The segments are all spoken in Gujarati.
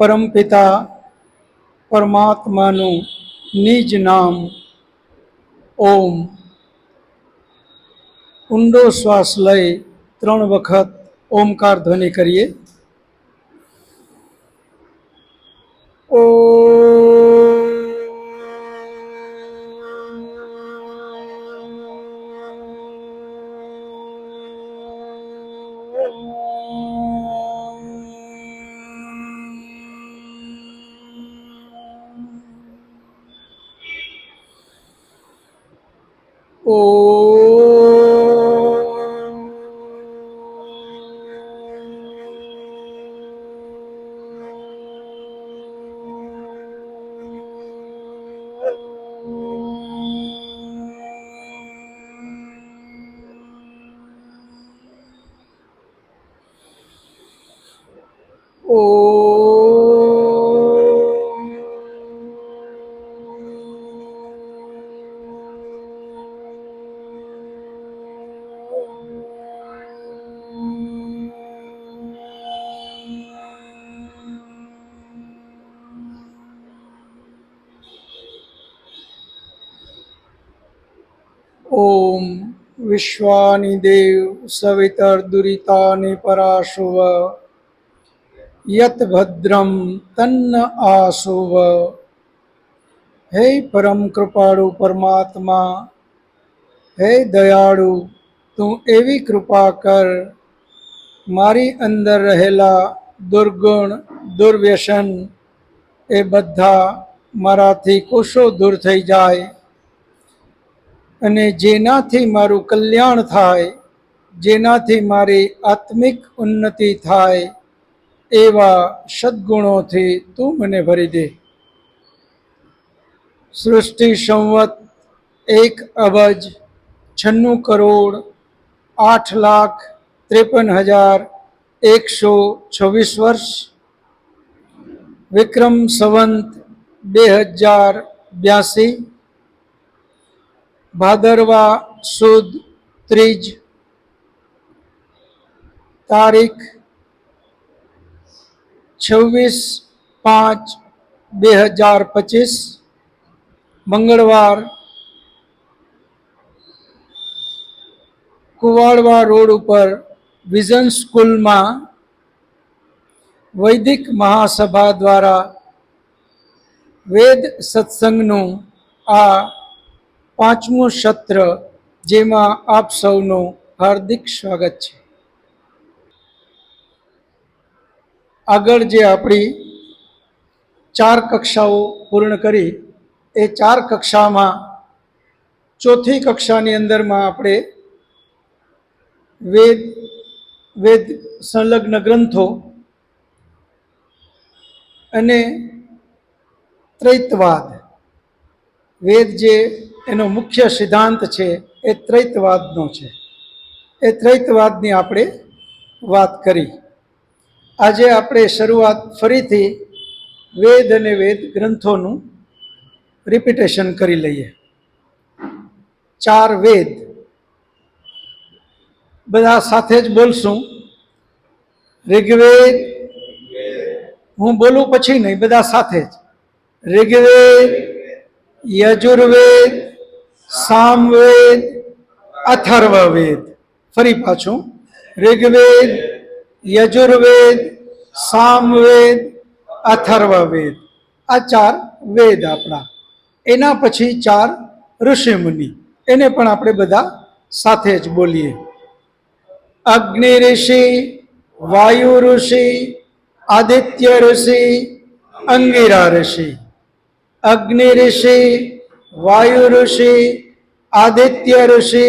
પરમપિતા પરમાત્માનું નિજ નામ ઓમ. ઊંડો શ્વાસ લઈ 3 વખત ઓમકાર ધ્વનિ કરીએ. ઓ ઓમ વિશ્વાનિ દેવ સવિતર્દુરિતાનિ પરાશુવ યત ભદ્રમ તન્ન આશુવ. હે પરમ કૃપાળુ પરમાત્મા, હે દયાળુ, તું એવી કૃપા કર મારી અંદર રહેલા દુર્ગુણ દુર્વ્યસન એ બધા મારાથી કોશો દૂર થઈ જાય અને જેનાથી મારું કલ્યાણ થાય, જેનાથી મારી આત્મિક ઉન્નતિ થાય એવા સદ્ગુણોથી તું મને ભરી દે. સૃષ્ટિ સંવત 1,96,8,53,126 વર્ષ, વિક્રમ સંવંત 2082, ભાદરવા સુદ ત્રીજ, તારીખ 26/5/2025, મંગળવાર, કુવાડવા રોડ ઉપર વિઝન સ્કૂલમાં વૈદિક મહાસભા દ્વારા વેદ સત્સંગનું આ 5મું સત્ર, જેમાં આપ સૌનું હાર્દિક સ્વાગત છે. આગળ જે આપણી 4 કક્ષાઓ પૂર્ણ કરી, એ 4 કક્ષામાં ચોથી કક્ષાની અંદરમાં આપણે વેદ સંલગ્ન ગ્રંથો અને ત્રૈતવાદ, વેદ જે એનો મુખ્ય સિદ્ધાંત છે એ ત્રૈતવાદનો છે. એ ત્રૈતવાદની આપણે વાત કરી. આજે આપણે શરૂઆત ફરીથી વેદ અને વેદ ગ્રંથોનું રિપીટેશન કરી લઈએ. 4 વેદ બધા સાથે જ બોલશું. ઋગ્વેદ, હું બોલું પછી નહીં, બધા સાથે જ. ઋગ્વેદ, યજુર્વેદ, સામવેદ, અથર્વવેદ. ફરી પાછું, ઋગ્વેદ, યજુર્વેદ, સામવેદ, અથર્વવેદ. આ 4 વેદ આપણા. એના પછી 4 ઋષિમુનિ, એને પણ આપણે બધા સાથે જ બોલીએ. અગ્નિ ઋષિ, વાયુ ઋષિ, આદિત્ય ઋષિ, અંગિરા ઋષિ. અગ્નિ ઋષિ, વાયુ ઋષિ, આદિત્ય ઋષિ,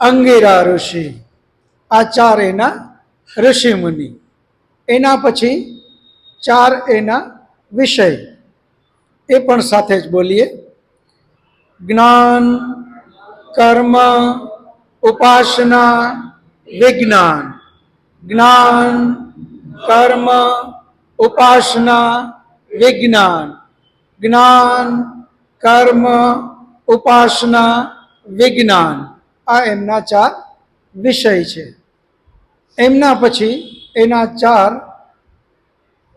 અંગિરા ઋષિ. આ 4 એના ઋષિમુનિ. એના પછી 4 એના વિષય, એ પણ સાથે જ બોલીએ. જ્ઞાન, કર્મ, ઉપાસના, વિજ્ઞાન. જ્ઞાન, કર્મ, ઉપાસના, વિજ્ઞાન. જ્ઞાન, કર્મ, ઉપાસના, વિજ્ઞાન. આ એમના 4 વિષય છે. એમના પછી એના 4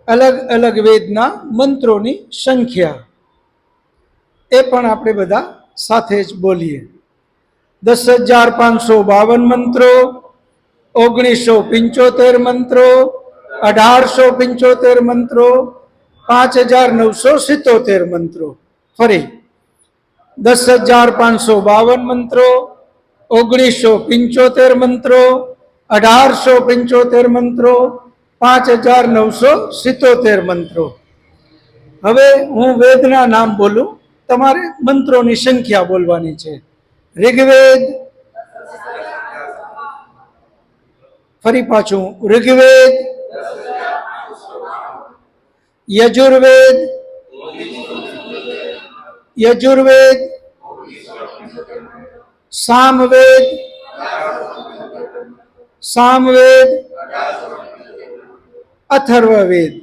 અલગ અલગ વેદના મંત્રોની સંખ્યા એ પણ આપણે બધા સાથે જ બોલીએ. 10,552 મંત્રો, 1975 મંત્રો, 1875 મંત્રો, 5,977 મંત્રો. ફરી 10,552 મંત્રો, 1975 મંત્રો, 1875 મંત્રો, 5,977 મંત્રો. હવે હું વેદના નામ બોલું, તમારે મંત્રોની સંખ્યા બોલવાની છે. ઋગ્વેદ, ફરી પાછું ઋગ્વેદ, યજુર્વેદ, યજુર્વેદ, સામવેદ, સામવેદ, અથર્વવેદ,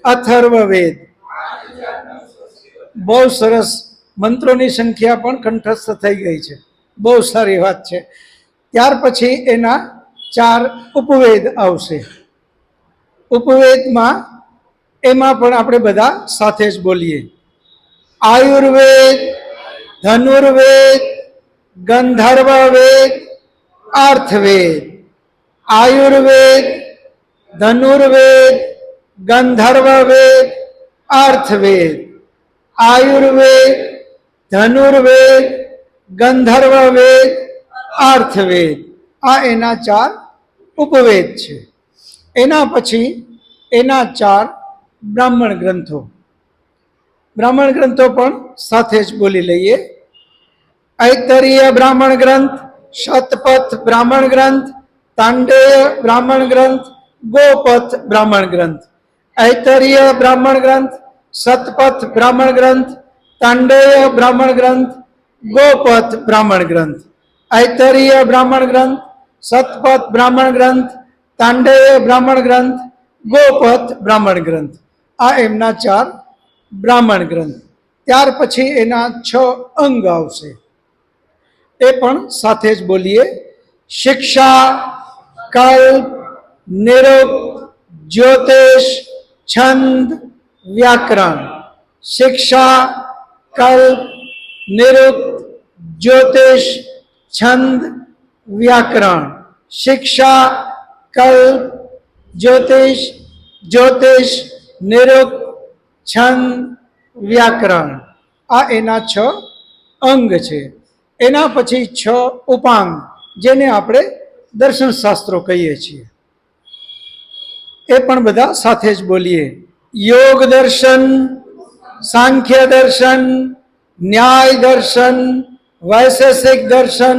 અથર્વવેદ. બહુ સરસ, મંત્રોની સંખ્યા પણ કંઠસ્થ થઈ ગઈ છે, બહુ સારી વાત છે. ત્યાર પછી એના 4 ઉપવેદ આવશે. ઉપવેદમાં એમાં પણ આપણે બધા સાથે જ બોલીએ. આયુર્વેદ, ધનુર્વેદ, ગંધર્વવેદ, અર્થવેદ. આયુર્વેદ, ધનુર્વેદ, ગંધર્વવેદ, અર્થવેદ. આયુર્વેદ, ધનુર્વેદ, ગંધર્વવેદ, અર્થવેદ. આ એના 4 ઉપવેદ છે. એના પછી એના 4 બ્રાહ્મણ ગ્રંથો. બ્રાહ્મણ ગ્રંથો પણ સાથે જ બોલી લઈએ. ઐતરીય બ્રાહ્મણ ગ્રંથ, શતપથ બ્રાહ્મણ ગ્રંથ, તાંડેય બ્રાહ્મણ ગ્રંથ, ગોપથ બ્રાહ્મણ ગ્રંથ. ઐતરીય બ્રાહ્મણ ગ્રંથ, શતપથ બ્રાહ્મણ ગ્રંથ, તાંડેય બ્રાહ્મણ ગ્રંથ, ગોપથ બ્રાહ્મણ ગ્રંથ. ઐતરીય બ્રાહ્મણ ગ્રંથ, શતપથ બ્રાહ્મણ ગ્રંથ, તાંડેય બ્રાહ્મણ ગ્રંથ, ગોપથ બ્રાહ્મણ ગ્રંથ. આ એમના 4 બ્રાહ્મણ ગ્રંથ. ત્યાર પછી એના 6 અંગ આવશે, એ પણ સાથે જ બોલીએ. શિક્ષા, કલ્પ, નિરુક્ત, જ્યોતિષ, છંદ, વ્યાકરણ. શિક્ષા, કલ્પ, નિરુક્ત, જ્યોતિષ, છંદ, વ્યાકરણ. શિક્ષા, કલ્પ, જ્યોતિષ, જ્યોતિષ, નિરુક્ત, છંદ, વ્યાકરણ. આ એના 6 અંગ છે. એના પછી 6 ઉપાંગ, જેને આપણે દર્શન શાસ્ત્રો કહીએ છીએ, એ પણ બધા સાથે જ બોલીએ. યોગ દર્શન, સાંખ્ય દર્શન, ન્યાય દર્શન, વૈશેષિક દર્શન,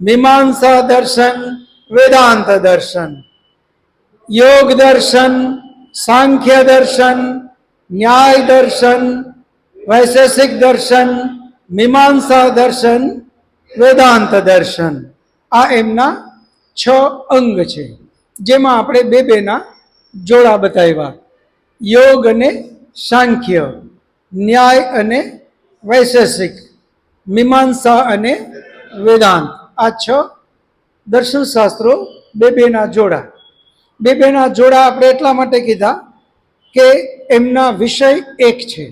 મીમાંસા દર્શન, વેદાંત દર્શન. યોગ દર્શન, સાંખ્ય દર્શન, ન્યાય દર્શન, વૈશેષિક દર્શન, મીમાંસા દર્શન, વેદાંત દર્શન. આ એમના 6 અંગ છે, જેમાં આપણે બે-બેના જોડા બતાવ્યા. યોગ અને સાંખ્ય, ન્યાય અને વૈશેષિક, મીમાંસા અને વેદાંત. આ 6 દર્શન શાસ્ત્રો બે-બેના જોડા. બે-બેના જોડા આપણે એટલા માટે કીધા કે એમના વિષય એક છે.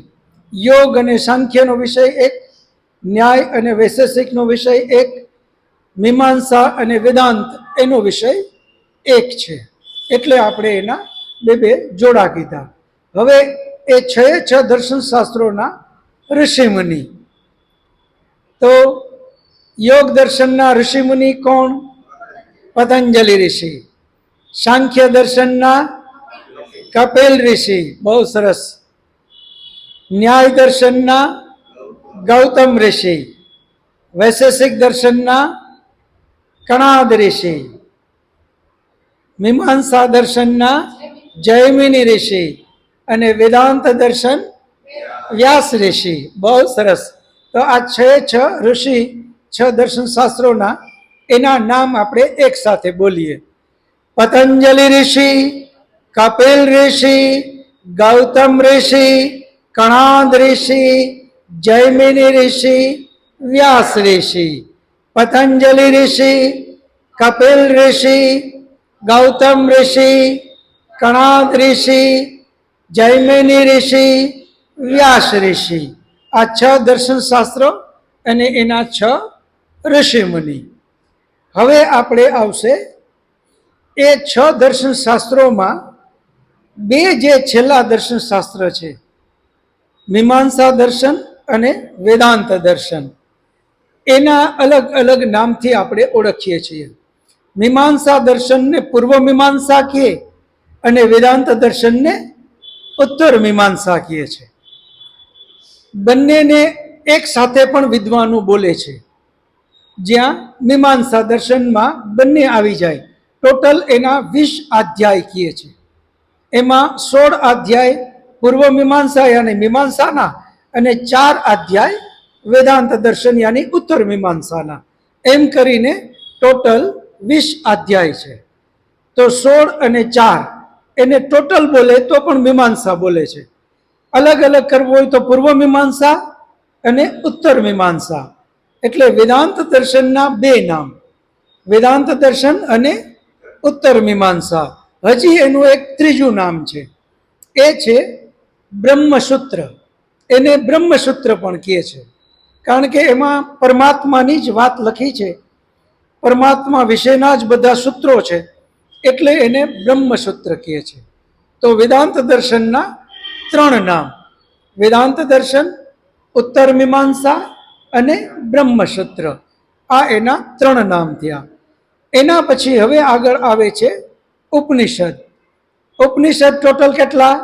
યોગ અને સાંખ્યનો વિષય એક, ન્યાય અને વૈશેષિકનો વિષય એક, મીમાંસા અને વેદાંત એનો વિષય એક છે. એટલે આપણે એના બે જોડા કીધા. હવે એ 6 દર્શન શાસ્ત્રોના ઋષિમુનિ. તો યોગ દર્શનના ઋષિમુનિ કોણ? પતંજલિ ઋષિ. સાંખ્ય દર્શનના કપિલ ઋષિ, બહુ સરસ. ન્યાય દર્શનના ગૌતમ ઋષિ. વૈશેષિક દર્શનના કણાદ ઋષિ. મીમાંસા દર્શનના જૈમિની ઋષિ. અને વેદાંત દર્શન વ્યાસ ઋષિ. બહુ સરસ. તો આ 6 ઋષિ, 6 દર્શન શાસ્ત્રોના એના નામ આપણે એક સાથે બોલીએ. પતંજલિ ઋષિ, કપિલ ઋષિ, ગૌતમ ઋષિ, કણાદ ઋષિ, જૈમિની ઋષિ, વ્યાસ ઋષિ. પતંજલિ ઋષિ, કપિલ ઋષિ, ગૌતમ ઋષિ, કણાદ ઋષિ, જૈમિની ઋષિ, વ્યાસ ઋષિ, આ 6 દર્શન શાસ્ત્રો અને એના 6 ઋષિ મુનિ. હવે આપણે આવશે એ 6 દર્શન શાસ્ત્રોમાં 2 જે છેલ્લા દર્શન શાસ્ત્ર છે, મીમાંસા દર્શન અને વેદાંત દર્શન, એના અલગ અલગ નામથી આપણે ઓળખીએ છીએ. મીમાંસા દર્શનને પૂર્વ મીમાંસા કહીએ અને વેદાંત દર્શનને ઉત્તર મીમાંસા કહીએ છીએ. બંનેને એક સાથે પણ વિદ્વાનો બોલે છે. જ્યાં મીમાંસા દર્શનમાં બંને આવી જાય, ટોટલ એના 20 અધ્યાય કહીએ છીએ. એમાં 16 અધ્યાય પૂર્વ મીમાંસા યાની મીમાંસાના અને 4 અધ્યાય વેદાંત દર્શન યાની ઉત્તર મીમાંસાના, એમ કરીને ટોટલ 20 અધ્યાય છે. તો 16 અને 4 એને ટોટલ બોલે તો પણ મીમાંસા બોલે છે. અલગ અલગ કરવું હોય તો પૂર્વ મીમાંસા અને ઉત્તર મીમાંસા. એટલે વેદાંત દર્શનના 2 નામ, વેદાંત દર્શન અને ઉત્તર મીમાંસા. હજી એનું એક ત્રીજું નામ છે, એ છે બ્રહ્મસૂત્ર. એને બ્રહ્મસૂત્ર પણ કહે છે, કારણ કે એમાં પરમાત્માની જ વાત લખી છે, પરમાત્મા વિશેના જ બધા સૂત્રો છે, એટલે એને બ્રહ્મસૂત્ર કહે છે. તો વેદાંત દર્શનના 3 નામ, વેદાંત દર્શન, ઉત્તર મીમાંસા અને બ્રહ્મસૂત્ર, આ એના 3 નામ થયા. એના પછી હવે આગળ આવે છે ઉપનિષદ. ઉપનિષદ ટોટલ કેટલા?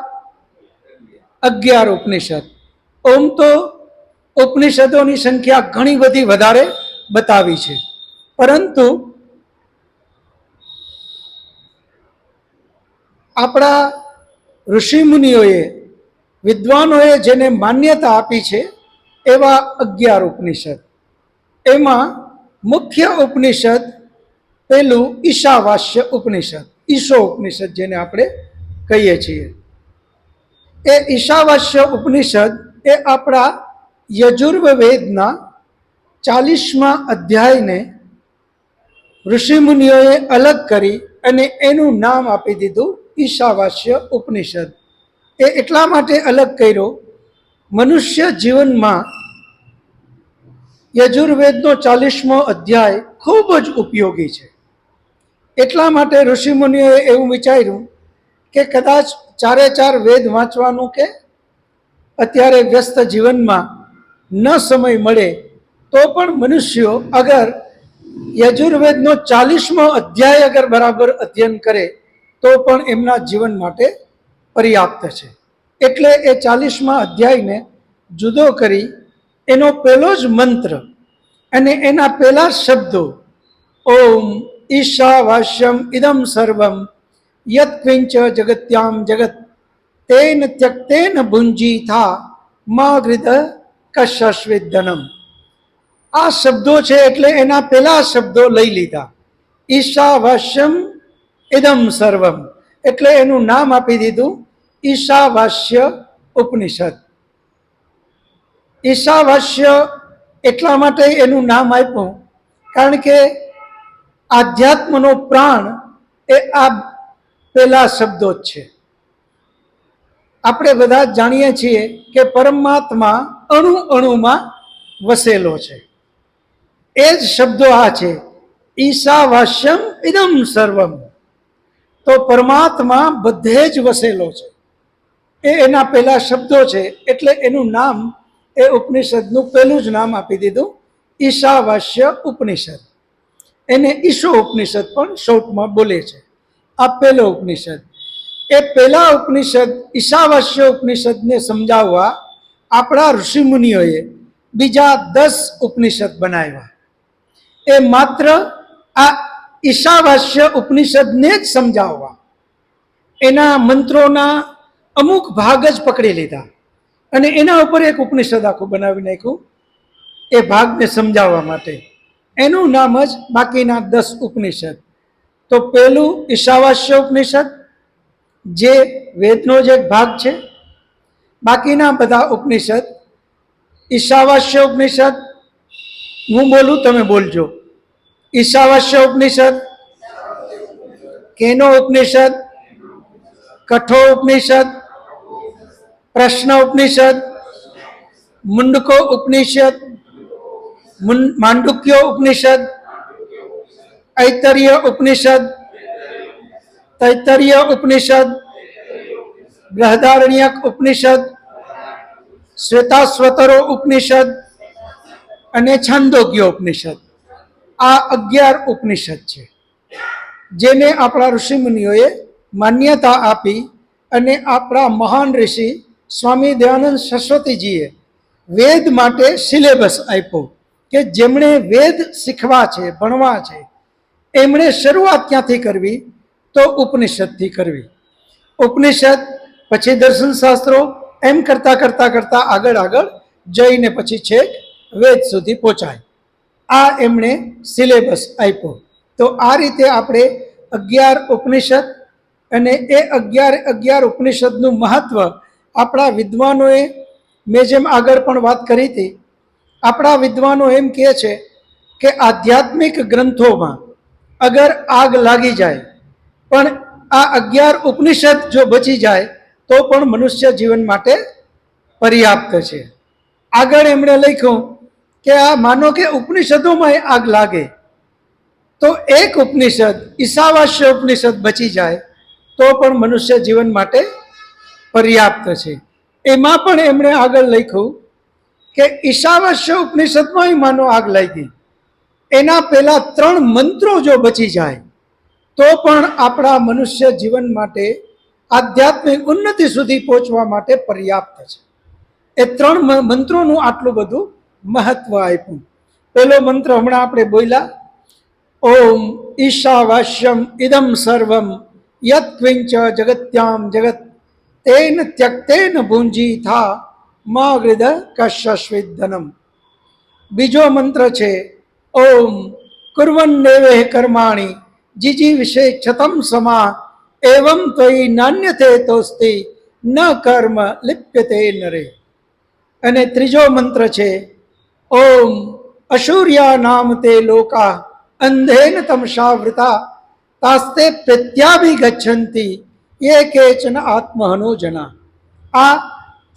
11 ઉપનિષદ. ઓમ તો ઉપનિષદોની સંખ્યા ઘણી બધી વધારે બતાવી છે, પરંતુ આપણા ઋષિમુનિઓએ, વિદ્વાનોએ જેને માન્યતા આપી છે એવા 11 ઉપનિષદ. એમાં મુખ્ય ઉપનિષદ પેલું ઈશાવાસ્ય ઉપનિષદ, ઈશો ઉપનિષદ જેને આપણે કહીએ છીએ. એ ઈશાવાસ્ય ઉપનિષદ એ આપણા યજુર્વેદના 40મા અધ્યાયને ઋષિમુનિઓએ અલગ કરી અને એનું નામ આપી દીધું ઈશાવાસ્ય ઉપનિષદ. એ એટલા માટે અલગ કર્યો, મનુષ્ય જીવનમાં યજુર્વેદનો 40મો અધ્યાય ખૂબ જ ઉપયોગી છે. એટલા માટે ઋષિમુનિઓએ એવું વિચાર્યું કે કદાચ 4 વેદ વાંચવાનું કે અત્યારે વ્યસ્ત જીવનમાં ન સમય મળે તો પણ મનુષ્યો અગર યજુર્વેદનો 40મો અધ્યાય અગર બરાબર અધ્યયન કરે તો પણ એમના જીવન માટે પર્યાપ્ત છે. એટલે એ 40મા અધ્યાયને જુદો કરી એનો પહેલો જ મંત્ર અને એના પહેલા શબ્દો ઓમ ઈશાવાસ્યમ ઇદમ સર્વમ યત્કિંચ જગત્યામ જગત તેન ત્યક્તેન ભુંજીથા મા ગૃધ કશ્યશ્વિધનમ. આ શબ્દો છે એટલે એના પહેલા શબ્દો લઈ લીધા. ઈશાવાસ્યમ ઇદમ સર્વમ એટલે એનું નામ આપી દીધું ઈશાવાસ્ય ઉપનિષદ. ઈશાવાસ્ય એટલા માટે એનું નામ આપ્યું કારણ કે આધ્યાત્મનો પ્રાણ એ આ પહેલા શબ્દો જ છે. આપણે બધા જાણીએ છીએ કે પરમાત્મા અણુ અણુમાં વસેલો છે. એ જ શબ્દો આ છે, ઈશાવાસ્યમ ઇદમ સર્વમ. તો પરમાત્મા બધે જ વસેલો છે, એ એના પહેલા શબ્દો છે. એટલે એનું નામ, એ ઉપનિષદનું પહેલું જ નામ આપી દીધું ઈશાવાસ્ય ઉપનિષદ. એને ઈશો ઉપનિષદ પણ શોર્ટમાં બોલે છે. આ પહેલો ઉપનિષદ. એ પહેલા ઉપનિષદ ઈશાવાસ્ય ઉપનિષદને સમજાવવા આપણા ઋષિમુનિઓએ બીજા 10 ઉપનિષદ બનાવ્યા. એ માત્ર આ ઈશાવાસ્ય ઉપનિષદને જ સમજાવવા એના મંત્રોના અમુક ભાગ જ પકડી લીધા અને એના ઉપર એક ઉપનિષદ આખું બનાવી નાખ્યું એ ભાગને સમજાવવા માટે. એનું નામ જ બાકીના 10 ઉપનિષદ. તો પહેલું ઈશાવાસ્ય ઉપનિષદ જે વેદનો જ એક ભાગ છે. બાકીના બધા ઉપનિષદ ઈશાવાસ્ય ઉપનિષદ, હું બોલું તમે બોલજો. ઈશાવાસ્ય ઉપનિષદ, કેનો ઉપનિષદ, કઠો ઉપનિષદ, પ્રશ્ન ઉપનિષદ, મુંડકો ઉપનિષદ, માંડુક્યો ઉપનિષદ, ઐતર્ય ઉપનિષદ, તૈતરીય ઉપનિષદ, બૃહદારણ્યક ઉપનિષદ, શ્વેતાશ્વતરો ઉપનિષદ અને છાંદોગ્ય ઉપનિષદ. આ 11 ઉપનિષદ છે જેને આપણા ઋષિમુનિઓએ માન્યતા આપી અને આપણા મહાન ઋષિ સ્વામી દયાનંદ સરસ્વતીજીએ વેદ માટે સિલેબસ આપ્યો કે જેમણે વેદ શીખવા છે, ભણવા છે, એમણે શરૂઆત ક્યાંથી કરવી? તો ઉપનિષદથી કરવી. ઉપનિષદ પછી દર્શન શાસ્ત્રો, એમ કરતાં કરતાં કરતાં આગળ જઈને પછી છેક વેદ સુધી પહોંચાય. આ એમણે સિલેબસ આપ્યો. તો આ રીતે આપણે 11 ઉપનિષદ અને એ 11 ઉપનિષદનું મહત્વ આપણા વિદ્વાનોએ, મેં જેમ આગળ પણ વાત કરી હતી, આપણા વિદ્વાનો એમ કહે છે કે આધ્યાત્મિક ગ્રંથોમાં અગર આગ લાગી જાય પણ આ 11 ઉપનિષદ જો બચી જાય તો પણ મનુષ્ય જીવન માટે પર્યાપ્ત છે. આગળ એમણે લખ્યું કે આ માનો કે ઉપનિષદોમાં આગ લાગે તો એક ઉપનિષદ, ઈશાવાસ્ય ઉપનિષદ બચી જાય તો પણ મનુષ્ય જીવન માટે પર્યાપ્ત છે. એમાં પણ એમણે આગળ લખ્યું કે ઈશાવાસ્ય ઉપનિષદમાં માનો આગ લાગી, એના પહેલા 3 મંત્રો જો બચી જાય તો પણ આપણા મનુષ્ય જીવન માટે, આધ્યાત્મિક ઉન્નતિ સુધી પહોંચવા માટે પર્યાપ્ત છે. એ 3 મંત્રોનું આટલું બધું મહત્વ આપ્યું. પહેલો મંત્ર હમણાં આપણે બોલ્યા, ઓમ ઈશાવાસ્યમ ઇદમ સર્વમ યત ક્વિંચ જગત્યામ જગત તેન ત્યક્તેન ભુંજી થા મા હૃદ કશ્યસ્વિધનમ. બીજો મંત્ર છે ઓમ કુર્વન્નેવે કર્માણી જીજી વિશે ક્ષતમ સમા એવમ ત્વયી નાન્યતે તોસ્તિ ન કર્મ લિપ્યતે નરે. અને ત્રીજો મંત્ર છે ઓમ અસૂર્યા નામ તે લોકા અંધેન તમસાવૃતા તાસ્તે પ્રત્યાભિગચ્છન્તિ એ કેચન આત્મહનો જના. આ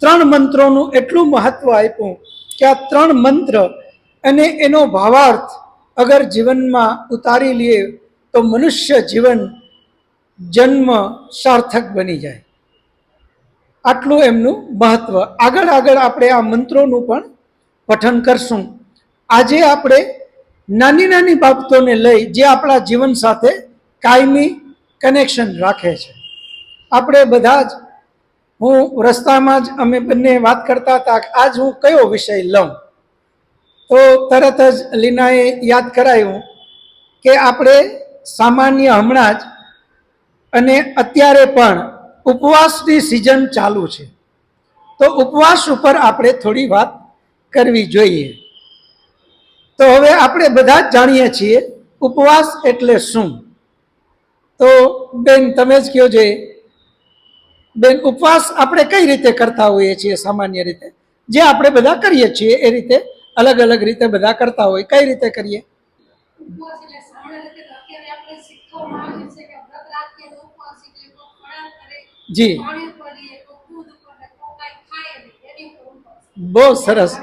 3 મંત્રોનું એટલું મહત્વ આપ્યું કે આ 3 મંત્ર અને એનો ભાવાર્થ અગર જીવનમાં ઉતારી લઈએ તો મનુષ્ય જીવન, જન્મ સાર્થક બની જાય. આટલું એમનું મહત્વ. આગળ આપણે આ મંત્રોનું પણ પઠન કરશું. આજે આપણે નાની નાની બાબતોને લઈ જે આપણા જીવન સાથે કાયમી કનેક્શન રાખે છે. આપણે બધા જ, હું રસ્તામાં જ અમે બંને વાત કરતા હતા કે આજ હું કયો વિષય લઉં, તો તરત જ લીનાએ યાદ કરાયું કે આપણે સામાન્ય હમણાં જ અને અત્યારે પણ ઉપવાસની સિઝન ચાલુ છે, તો ઉપવાસ ઉપર આપણે થોડી વાત કરવી જોઈએ. તો હવે આપણે બધા જ જાણીએ છીએ ઉપવાસ એટલે શું. તો બેન તમે જ કહો. બેન, ઉપવાસ આપણે કઈ રીતે કરતા હોઈએ છીએ? સામાન્ય રીતે જે આપણે બધા કરીએ છીએ એ રીતે અલગ અલગ રીતે બધા કરતા હોય. કઈ રીતે કરીએ? જી, બહુ સરસ.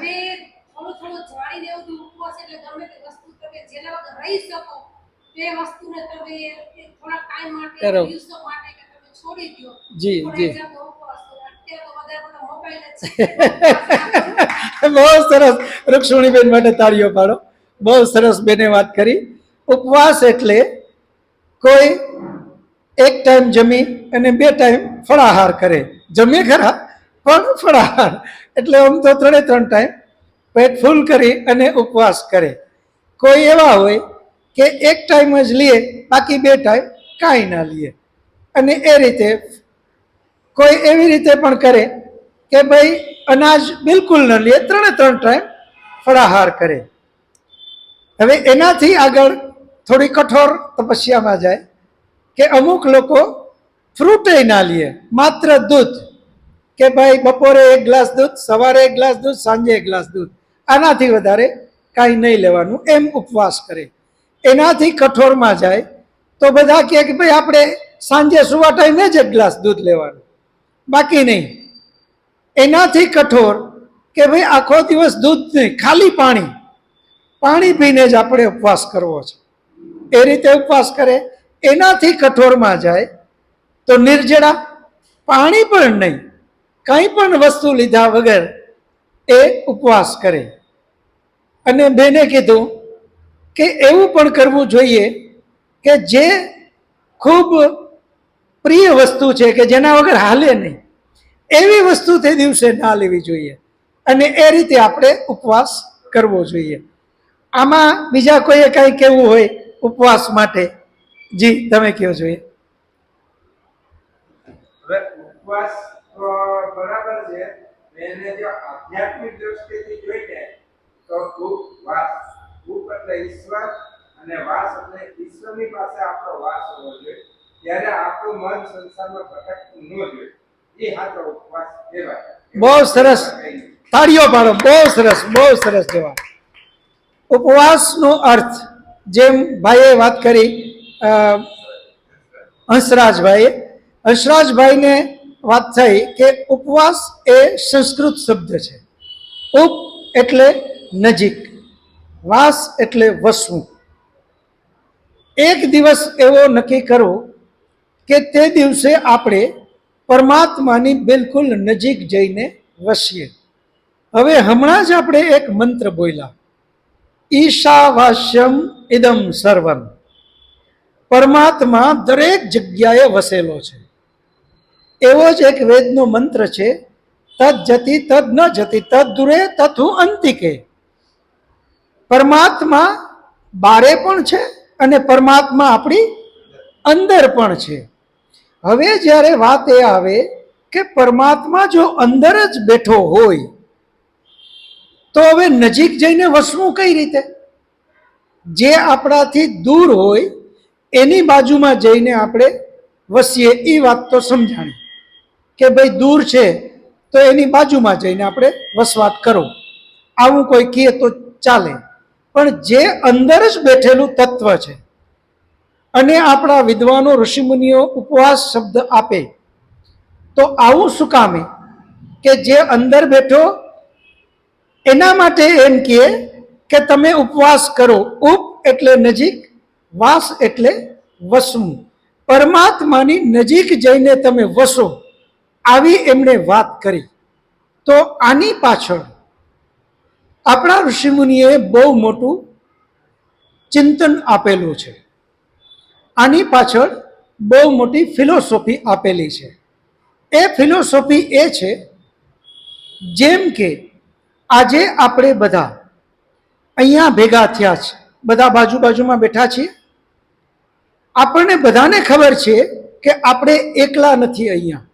જી જી બહુ સરસ. રૂક્ષુણીબેન માટે તાળીઓ પાડો. બહુ સરસ બેને વાત કરી. ઉપવાસ એટલે કોઈ એક ટાઈમ જમી અને 2 ટાઈમ ફળાહાર કરે. જમે ખરા પણ ફળાહાર એટલે આમ તો 3 ટાઈમ પેટ ફૂલ કરી અને ઉપવાસ કરે. કોઈ એવા હોય કે એક ટાઈમ જ લે, બાકી 2 ટાઈમ કાંઈ ના લે. અને એ રીતે કોઈ એવી રીતે પણ કરે કે ભાઈ અનાજ બિલકુલ ન લે, 3 ટાઈમ ફળાહાર કરે. હવે એનાથી આગળ થોડી કઠોર તપસ્યામાં જાય કે અમુક લોકો ફ્રૂટે ના લે, માત્ર દૂધ, કે ભાઈ બપોરે 1 ગ્લાસ દૂધ, સવારે 1 ગ્લાસ દૂધ, સાંજે 1 ગ્લાસ દૂધ, આનાથી વધારે કાંઈ નહીં લેવાનું, એમ ઉપવાસ કરે. એનાથી કઠોરમાં જાય તો બધા કહે કે ભાઈ આપણે સાંજે સુવા ટાઈમે જ એક ગ્લાસ દૂધ લેવાનું, બાકી નહીં. એનાથી કઠોર કે ભાઈ આખો દિવસ દૂધ નહીં, ખાલી પાણી પીને જ આપણે ઉપવાસ કરવો છે, એ રીતે ઉપવાસ કરે. એનાથી કઠોરમાં જાય તો નિર્જળા, પાણી પણ નહીં, કંઈ પણ વસ્તુ લીધા વગર એ ઉપવાસ કરે. અને બેને કીધું કે એવું પણ કરવું જોઈએ કે જે ખૂબ પ્રિય વસ્તુ છે કે જેના વગર હાલે નહીં, એવી વસ્તુ તે દિવસે ના લેવી જોઈએ, અને એ રીતે આપણે ઉપવાસ કરવો જોઈએ. આમાં બીજા કોઈએ કંઈ કહેવું હોય ઉપવાસ માટે? જી, તમે કહો જોઈએ. હવે ઉપવાસ તો બરાબર છે, એને જો આધ્યાત્મિક દ્રષ્ટિથી જોઈએ તો ઉપવાસ, ઉપ એટલે ઈશ્વર અને વાસ એટલે ઈશ્વરની પાસે આપણો વાસ હોવો જોઈએ, ત્યારે આપણું મન સંસારમાં ભટકતું ન જોઈએ. એ હાથો ઉપવાસ કહેવાય. બહુ સરસ, તાળીઓ પાડો. બહુ સરસ, બહુ સરસ જવાબ. ઉપવાસનો અર્થ જેમ ભાઈએ વાત કરી, હંસરાજભાઈને વાત થઈ કે ઉપવાસ એ સંસ્કૃત શબ્દ છે. ઉપ એટલે નજીક, વાસ એટલે વસવું. એક દિવસ એવો નક્કી કરો કે તે દિવસે આપણે પરમાત્માની બિલકુલ નજીક જઈને વસીએ. હવે હમણાં જ આપણે એક મંત્ર બોલ્યા, ઈશાવાસ્યમ ઇદમ સર્વમ. પરમાત્મા દરેક જગ્યાએ વસેલો છે. એવો જ એક વેદનો મંત્ર છે, તદ જતિ તદ ન જતિ તદ દૂરે તથુ અંતિકે. પરમાત્મા બારે પણ છે અને પરમાત્મા આપણી અંદર પણ છે. હવે જ્યારે વાત એ આવે કે પરમાત્મા જો અંદર જ બેઠો હોય તો હવે નજીક જઈને વસવું કઈ રીતે? જે આપણાથી દૂર હોય એની બાજુમાં જઈને આપણે વસીએ, એ વાત તો સમજાણી કે ભાઈ દૂર છે તો એની બાજુમાં જઈને આપણે વસવાટ કરો, આવું કોઈ કહે તો ચાલે. પણ જે અંદર જ બેઠેલું તત્વ છે, અને આપણા વિદ્વાનો ઋષિમુનિઓ ઉપવાસ શબ્દ આપે તો આવું શું કામે કે જે અંદર બેઠો એના માટે એમ કહે કે તમે ઉપવાસ કરો. ઉપ એટલે નજીક, વાસ એટલે વસવું. પરમાત્માની નજીક જઈને તમે વસો, આવી એમણે વાત કરી. તો આની પાછળ આપણા ઋષિમુનિએ બહુ મોટું ચિંતન આપેલું છે. આની પાછળ બહુ મોટી ફિલોસોફી આપેલી છે. એ ફિલોસોફી એ છે, જેમ કે આજે આપણે બધા અહીંયા ભેગા થયા છે, બધા બાજુમાં બેઠા છીએ. આપણને બધાને ખબર છે કે આપણે એકલા નથી અહીંયા,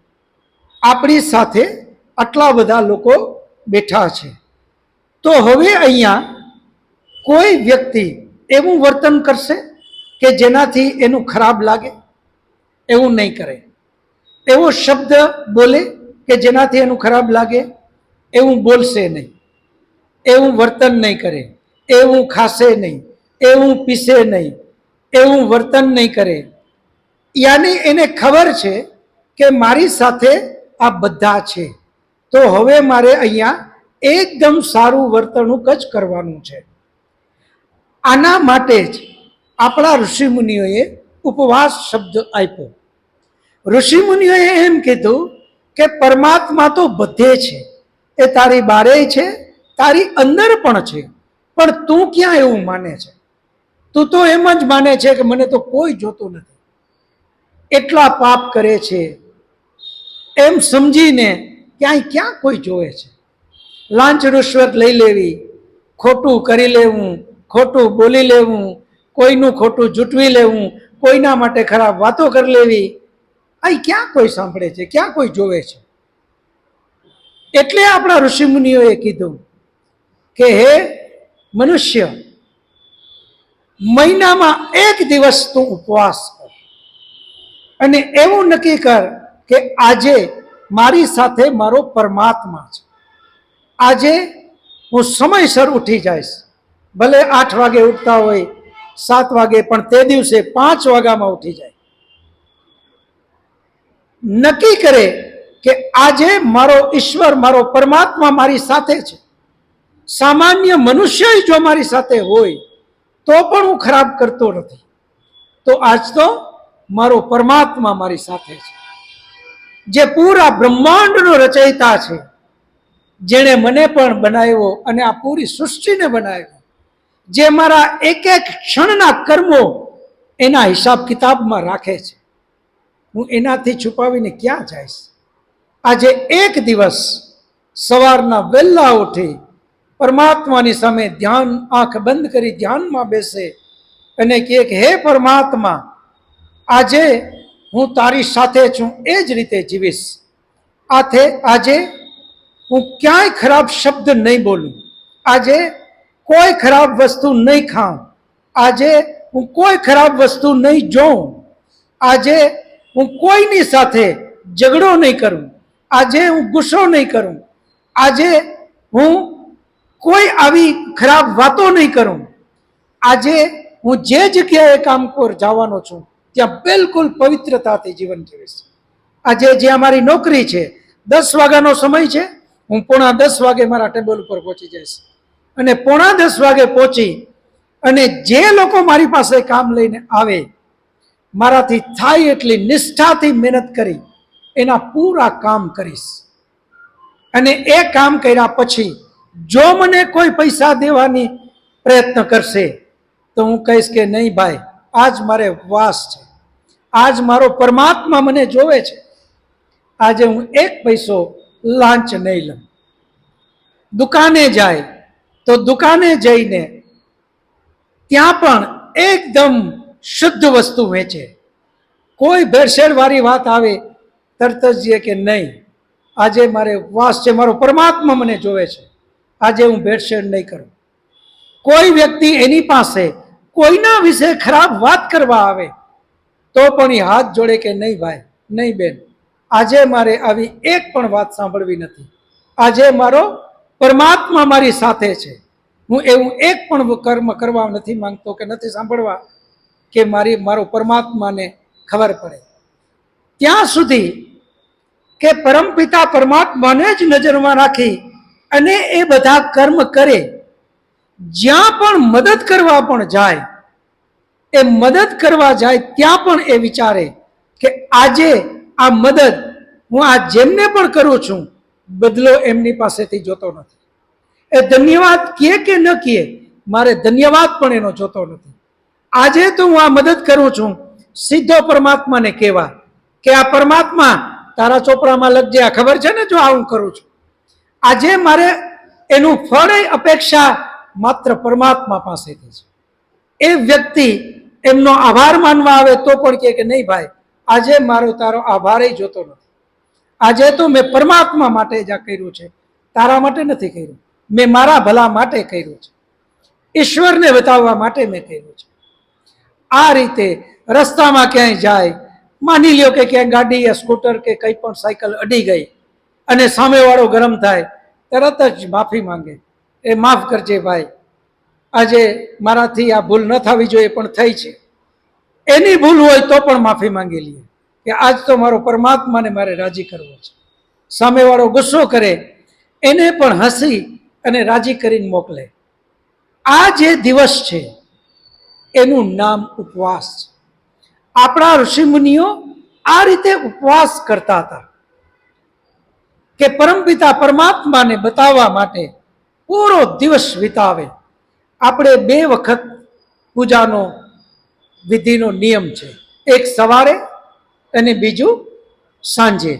આપણી સાથે આટલા બધા લોકો બેઠા છે. તો હવે અહીંયા કોઈ વ્યક્તિ એવું વર્તન કરશે કે જેનાથી એનું ખરાબ લાગે? એવું નહીં કરે. એવો શબ્દ બોલે કે જેનાથી એનું ખરાબ લાગે? એવું બોલશે નહીં. એવું વર્તન નહીં કરે. એવું ખાશે નહીં, એવું પીશે નહીં, એવું વર્તન નહીં કરે. યાની એને ખબર છે કે મારી સાથે આ બધા છે, તો હવે મારે અહીંયા એકદમ સારું વર્તણૂક જ કરવાનું છે. આના માટે જ આપણા ઋષિમુનિઓએ ઉપવાસ શબ્દ આપ્યો. ઋષિમુનિઓએ એમ કીધું કે પરમાત્મા તો બધે છે, એ તારી બારે છે, તારી અંદર પણ છે, પણ તું ક્યાં એવું માને છે? તું તો એમ જ માને છે કે મને તો કોઈ જોતું નથી, એટલા પાપ કરે છે એમ સમજીને ક્યાં કોઈ જોવે છે? લાંચ રૂશ્વત લઈ લેવી, ખોટું કરી લેવું, ખોટું બોલી લેવું, કોઈનું ખોટું જૂટવી લેવું, કોઈના માટે ખરાબ વાતો કરી લેવી, અહીં ક્યાં કોઈ સાંભળે છે? ક્યાં કોઈ જોવે છે? એટલે આપણા ઋષિમુનિઓએ કીધું કે હે મનુષ્ય, મહિનામાં એક દિવસ તું ઉપવાસ કર અને એવું નક્કી કર કે આજે મારી સાથે મારો પરમાત્મા છે. આજે હું સમયસર ઉઠી જઈશ, ભલે 8 વાગે ઉઠતા હોય, 7 વાગે, પણ તે દિવસે 5 વાગ્યામાં ઉઠી જાય. નક્કી કરે કે આજે મારો ઈશ્વર, મારો પરમાત્મા મારી સાથે છે. સામાન્ય મનુષ્ય જો મારી સાથે હોય તો પણ હું ખરાબ કરતો નથી, તો આજ તો મારો પરમાત્મા મારી સાથે છે, જે પૂરા બ્રહ્માંડનો રચયિતા છે, જેણે મને પણ બનાવ્યો અને આ પૂરી સૃષ્ટિને બનાવ્યો, જે મારા એક એક ક્ષણના કર્મો એના હિસાબ કિતાબમાં રાખે છે. હું એનાથી છુપાવીને ક્યાં જઈશ? આજે એક દિવસ સવારના વહેલા ઉઠી પરમાત્માની સામે ધ્યાન, આંખ બંધ કરી ધ્યાનમાં બેસે અને કહે કે હે પરમાત્મા, આજે હું તારી સાથે છું, એ જ રીતે જીવીશ. આજે હું ક્યાંય ખરાબ શબ્દ નહીં બોલું, આજે કોઈ ખરાબ વસ્તુ નહીં ખાઉં, આજે હું કોઈ ખરાબ વસ્તુ નહીં જોઉં, આજે હું કોઈની સાથે ઝઘડો નહીં કરું, આજે હું ગુસ્સો નહીં કરું, આજે હું કોઈ આવી ખરાબ વાતો નહીં કરું, આજે હું જે જગ્યાએ કામ પર જવાનો છું ત્યાં બિલકુલ પવિત્રતાથી જીવન જીવીશ. આજે જ્યાં મારી નોકરી છે, 10 વાગ્યાનો સમય છે, હું 9:45 વાગે મારા ટેબલ ઉપર પહોંચી જઈશ અને 9:45 વાગે પહોંચી અને જે લોકો મારી પાસે કામ લઈને આવે, મારાથી થાય એટલી નિષ્ઠાથી મહેનત કરી એના પૂરા કામ કરીશ. અને એ કામ કર્યા પછી જો મને કોઈ પૈસા દેવાની પ્રયત્ન કરશે તો હું કહીશ કે નહીં ભાઈ, આજ મારે વાસ છે, આજ મારો પરમાત્મા મને જોવે છે, આજે હું એક પૈસો લાંચ નહીં લઉં. દુકાને જાય તો દુકાને જઈને ત્યાં પણ એકદમ શુદ્ધ વસ્તુ વેચે. કોઈ ભેળસેળ વાળી વાત આવે તરત જ કે નહીં, આજે મારે વાસ છે, મારો પરમાત્મા મને જોવે છે, આજે હું ભેળસેળ નહીં કરું. કોઈ વ્યક્તિ એની પાસે કોઈના વિશે ખરાબ વાત કરવા આવે તો પણ એ હાથ જોડે કે નહીં ભાઈ, નહીં બેન, આજે મારે આવી એક પણ વાત સાંભળવી નથી, આજે મારો પરમાત્મા મારી સાથે છે, હું એવું એક પણ કર્મ કરવા નથી માંગતો કે નથી સાંભળવા કે મારો પરમાત્માને ખબર પડે. ત્યાં સુધી કે પરમપિતા પરમાત્માને જ નજરમાં રાખી અને એ બધા કર્મ કરે. જ્યાં પણ મદદ કરવા પણ જાય, એ મદદ કરવા જાય ત્યાં પણ એ વિચારે કે આજે આ મદદ હું આ જેમને પણ કરું છું, બદલો એમની પાસેથી જોતો નથી. એ ધન્યવાદ કહે કે ન કહે, મારે ધન્યવાદ પણ એનો જોતો નથી. આજે તો હું આ મદદ કરું છું, સીધો પરમાત્માને કહેવા કે આ પરમાત્મા તારા ચોપડામાં લખજે, આ ખબર છે ને જો આ હું કરું છું. આજે મારે એનું ફળ અપેક્ષા માત્ર પરમાત્મા પાસેથી છે. એ વ્યક્તિ એમનો આભાર માનવા આવે તો પણ કહે કે નહીં ભાઈ, આજે મારો તારો આભાર જોતો નથી, આજે તો મેં પરમાત્મા માટે જ આ કર્યું છે, તારા માટે નથી કર્યું, મેં મારા ભલા માટે કર્યું છે, ઈશ્વરને બતાવવા માટે મેં કર્યું છે. આ રીતે રસ્તામાં ક્યાંય જાય, માની લ્યો કે ક્યાંય ગાડી યા સ્કૂટર કે કંઈ પણ સાયકલ અડી ગઈ અને સામેવાળો ગરમ થાય, તરત જ માફી માંગે, એ માફ કરજે ભાઈ, આજે મારાથી આ ભૂલ ન થવી જોઈએ પણ થઈ છે. એની ભૂલ હોય તો પણ માફી માંગી લઈએ કે આજ તો મારો પરમાત્માને મારે રાજી કરવો છે. સામેવાળો ગુસ્સો કરે એને પણ હસી અને રાજી કરીને મોકલે. આ જે દિવસ છે એનું નામ ઉપવાસ છે. આપણા ઋષિમુનિઓ આ રીતે ઉપવાસ કરતા હતા કે પરમપિતા પરમાત્માને બતાવવા માટે પૂરો દિવસ વિતાવે. આપણે 2 વખત પૂજાનો વિધિનો નિયમ છે, એક સવારે અને બીજું સાંજે.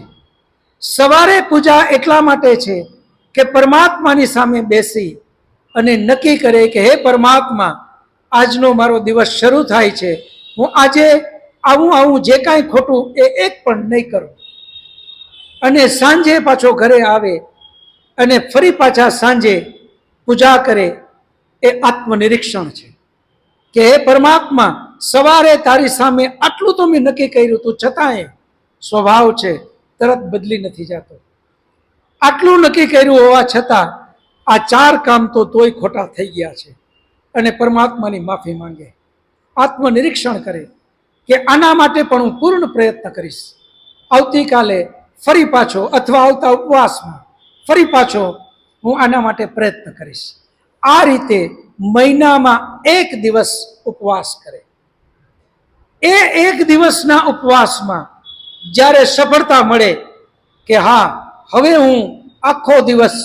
સવારે પૂજા એટલા માટે છે કે પરમાત્માની સામે બેસી અને નક્કી કરે કે હે પરમાત્મા, આજનો મારો દિવસ શરૂ થાય છે, હું આજે આવું જે કાંઈ ખોટું એ એક પણ નહીં કરું. અને સાંજે પાછો ઘરે આવે અને ફરી પાછા સાંજે પૂજા કરે. એ આત્મનિરીક્ષણ છે કે હે પરમાત્મા, સવારે તારી સામે આટલું તો મેં નક્કી કર્યું હતું, છતાંય સ્વભાવ છે તરત બદલી નથી જતો. આટલું નક્કી કર્યું હોવા છતાં આ 4 કામ તો તોય ખોટા થઈ ગયા છે અને પરમાત્માની માફી માંગે. આત્મનિરીક્ષણ કરે કે આના માટે પણ હું પૂર્ણ પ્રયત્ન કરીશ. આવતીકાલે ફરી પાછો અથવા આવતા ઉપવાસમાં ફરી પાછો હું આના માટે પ્રયત્ન કરીશ. આ રીતે મહિનામાં એક દિવસ ઉપવાસ કરે. એ એક દિવસના ઉપવાસમાં જ્યારે સફળતા મળે કે હા, હવે હું આખો દિવસ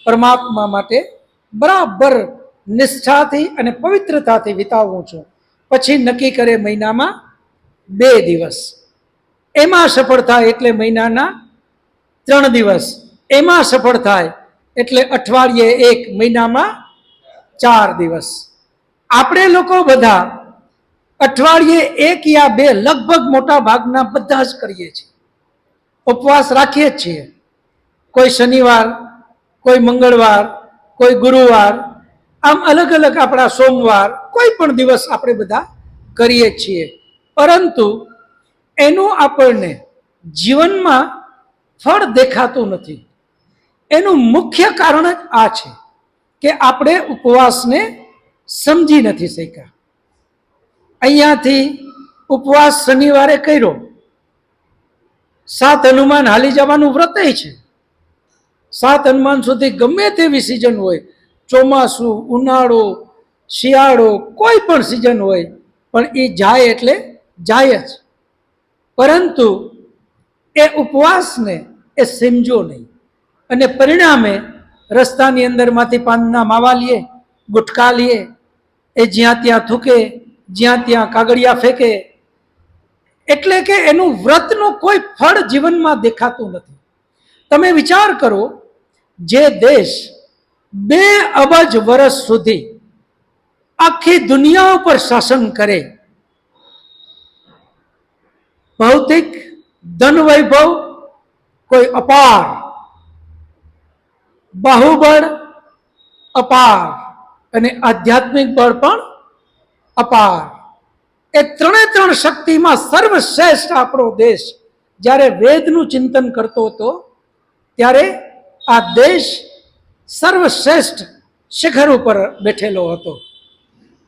પરમાત્મા માટે બરાબર નિષ્ઠાથી અને પવિત્રતાથી વિતાવું છું, પછી નક્કી કરે મહિનામાં 2 દિવસ. એમાં સફળ થાય એટલે મહિનાના 3 દિવસ. એમાં સફળ થાય એટલે અઠવાડિયે 1, મહિનામાં 4 દિવસ. આપણે લોકો બધા અઠવાડિયે 1 યા 2 લગભગ મોટા ભાગના બધા જ કરીએ છીએ, ઉપવાસ રાખીએ જ છીએ. કોઈ શનિવાર, કોઈ મંગળવાર, કોઈ ગુરુવાર, આમ અલગ અલગ આપણા સોમવાર, કોઈ પણ દિવસ આપણે બધા કરીએ છીએ. પરંતુ એનું આપણને જીવનમાં ફળ દેખાતું નથી. એનું મુખ્ય કારણ જ આ છે કે આપણે ઉપવાસને સમજી નથી શક્યા. અહીંયાથી ઉપવાસ શનિવારે કર્યો, 7 હનુમાન હાલી જવાનું વ્રત છે. 7 હનુમાન સુધી ગમે તેવી સિઝન હોય, ચોમાસું, ઉનાળો, શિયાળો, કોઈ પણ સિઝન હોય, પણ એ જાય એટલે જાય જ. પરંતુ એ ઉપવાસને એ સમજો નહીં અને પરિણામે રસ્તાની અંદરમાંથી પાનના માવા લઈએ, ગુટકા લઈએ, એ જ્યાં ત્યાં થૂકે, જ્યાં ત્યાં કાગળિયા ફેંકે. એટલે કે એનું વ્રતનું કોઈ ફળ જીવનમાં દેખાતું નથી. તમે વિચાર કરો, જે દેશ 2 અબજ વર્ષ સુધી આખી દુનિયા ઉપર શાસન કરે, ભૌતિક ધન વૈભવ કોઈ અપાર, બાહુબળ અપાર અને આધ્યાત્મિક બળ પણ અપાર, એ 3 શક્તિમાં સર્વશ્રેષ્ઠ આપણો દેશ જ્યારે વેદનું ચિંતન કરતો હતો, ત્યારે આ દેશ સર્વશ્રેષ્ઠ શિખર ઉપર બેઠેલો હતો.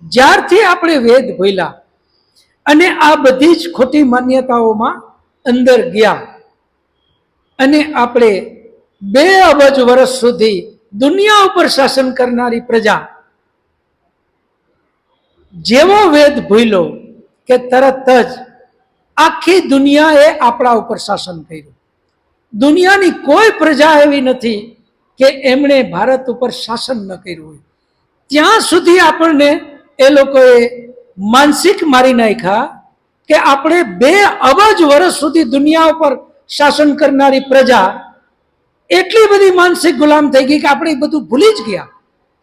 જ્યારથી આપણે વેદ ભૂલ્યા અને આ બધી જ ખોટી માન્યતાઓમાં અંદર ગયા અને આપણે 2 અબજ વર્ષ સુધી દુનિયા ઉપર શાસન કરનારી પ્રજા, જેવો વેદ ભૂલ્યો કે તરત જ આખી દુનિયાએ આપણા ઉપર શાસન કર્યું. દુનિયાની કોઈ પ્રજા એવી નથી કે એમણે ભારત ઉપર શાસન ન કર્યું હોય. ત્યાં સુધી આપણને એ લોકોએ માનસિક મારી નાખ્યા કે આપણે 2 અબજ વર્ષ સુધી દુનિયા ઉપર શાસન કરનારી પ્રજા એટલી બધી માનસિક ગુલામ થઈ ગઈ કે આપણે બધું ભૂલી જ ગયા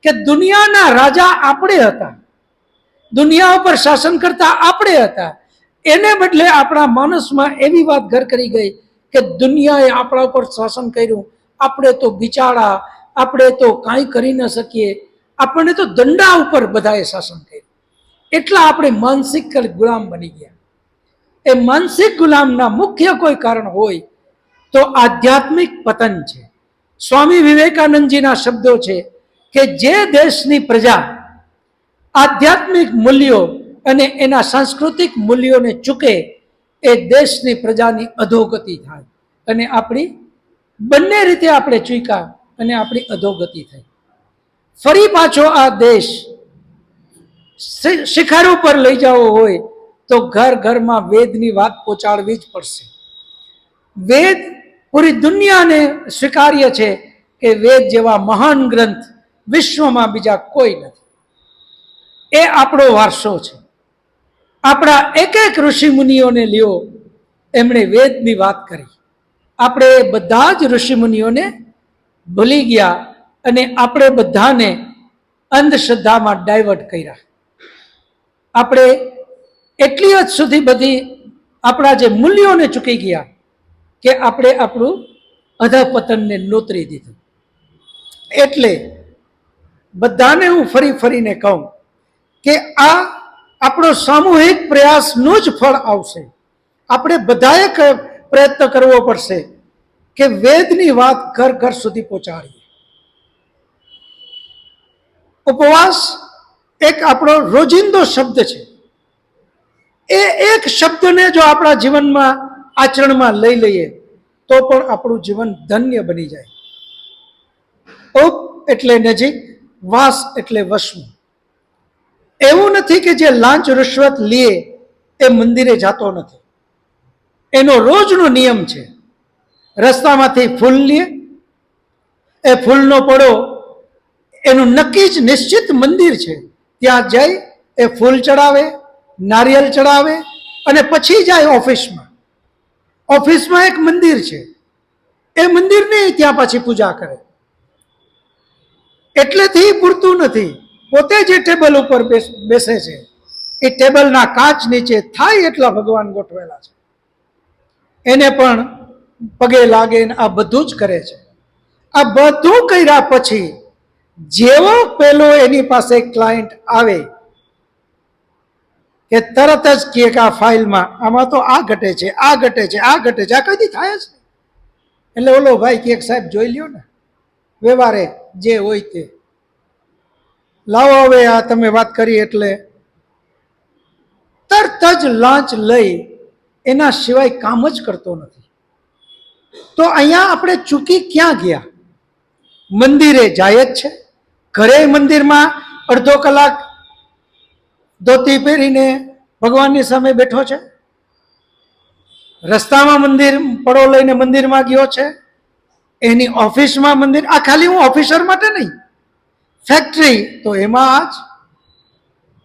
કે દુનિયાના રાજા આપણે હતા, દુનિયા ઉપર શાસન કરતા આપણે હતા. એને બદલે આપણા માનસમાં એવી વાત ઘર કરી ગઈ કે દુનિયાએ આપણા ઉપર શાસન કર્યું, આપણે તો બિચારા, આપણે તો કાંઈ કરી ન શકીએ, આપણને તો દંડા ઉપર બધાએ શાસન કર્યું. એટલા આપણે માનસિક ગુલામ બની ગયા. એ માનસિક ગુલામના મુખ્ય કોઈ કારણ હોય તો આધ્યાત્મિક પતન છે. સ્વામી વિવેકાનંદજીના શબ્દો છે કે જે દેશની પ્રજા આધ્યાત્મિક મૂલ્યો અને એના સાંસ્કૃતિક મૂલ્યોને ચૂકે, એ દેશની પ્રજાની અધોગતિ થાય. અને આપણી બંને રીતે આપણે ચૂક્યા અને આપણી અધોગતિ થઈ. ફરી પાછો આ દેશ શિખર ઉપર લઈ જવો હોય તો ઘર ઘરમાં વેદની વાત પહોંચાડવી જ પડશે. વેદ પૂરી દુનિયાને સ્વીકાર્ય છે કે વેદ જેવા મહાન ગ્રંથ વિશ્વમાં બીજા કોઈ નથી. એ આપણો વારસો છે. આપણા એક ઋષિ મુનિઓને લ્યો, એમણે વેદની વાત કરી. આપણે બધા જ ઋષિ મુનિઓને ભૂલી ગયા અને આપણે બધાને અંધશ્રદ્ધામાં ડાયવર્ટ કર્યા. આપણે એટલી હદ સુધી બધી આપણા જે મૂલ્યોને ચૂકી ગયા કે આપણે આપણું અધપતનને નોતરી દીધું. એટલે બધાને હું ફરીને કહું કે આ આપણો સામૂહિક પ્રયાસનું જ ફળ આવશે. આપણે બધાએ પ્રયત્ન કરવો પડશે કે વેદની વાત ઘર ઘર સુધી પહોંચાડીએ. ઉપવાસ એક આપણો રોજિંદો શબ્દ છે. એ એક શબ્દને જો આપણા જીવનમાં આચરણમાં લઈ લઈએ તો પણ આપણું જીવન ધન્ય બની જાય. ઉપ એટલે નજીક, વાસ એટલે વસવું. એવું નથી કે જે લાંચ રૂશ્વત લે એ મંદિરે જતો નથી. એનો રોજનો નિયમ છે. રસ્તામાંથી ફૂલ લે, એ ફૂલનો પડો એનું નક્કી જ નિશ્ચિત મંદિર છે, ત્યાં જઈ એ ફૂલ ચડાવે, નારિયેલ ચડાવે અને પછી જાય ઓફિસમાં. ઓફિસમાં એક મંદિર છે, એ મંદિરની ત્યાં પછી પૂજા કરે. એટલેથી પૂરતું નથી. પોતે જે ટેબલ ઉપર બેસે છે એ ટેબલના કાચ નીચે થાય એટલા ભગવાન ગોઠવેલા છે, એને પણ પગે લાગે ને આ બધું જ કરે છે. આ બધું કર્યા પછી જેવો પેલો એની પાસે ક્લાયન્ટ આવે કે તરત જ કહે કે આ ફાઇલમાં આમાં તો આ ઘટે છે, આ ઘટે છે, આ ઘટે છે, આ કદી થાય જ નહીં. એટલે ઓલો ભાઈ કે સાહેબ જોઈ લ્યો ને, વ્યવહારે જે હોય તે લાવો. હવે આ તમે વાત કરી એટલે તરત જ લાંચ લઈ એના સિવાય કામ જ કરતો નથી. તો અહીંયા આપણે ચૂકી ક્યાં ગયા? મંદિરે જાય જ છે, ઘરે મંદિરમાં અડધો કલાક ધોતી પહેરીને ભગવાનની સામે બેઠો છે, રસ્તામાં મંદિર પડો લઈને મંદિરમાં ગયો છે, એની ઓફિસમાં મંદિર. આ ખાલી હું ઓફિસર માટે નહીં, ફેક્ટરી તો એમાં આજ,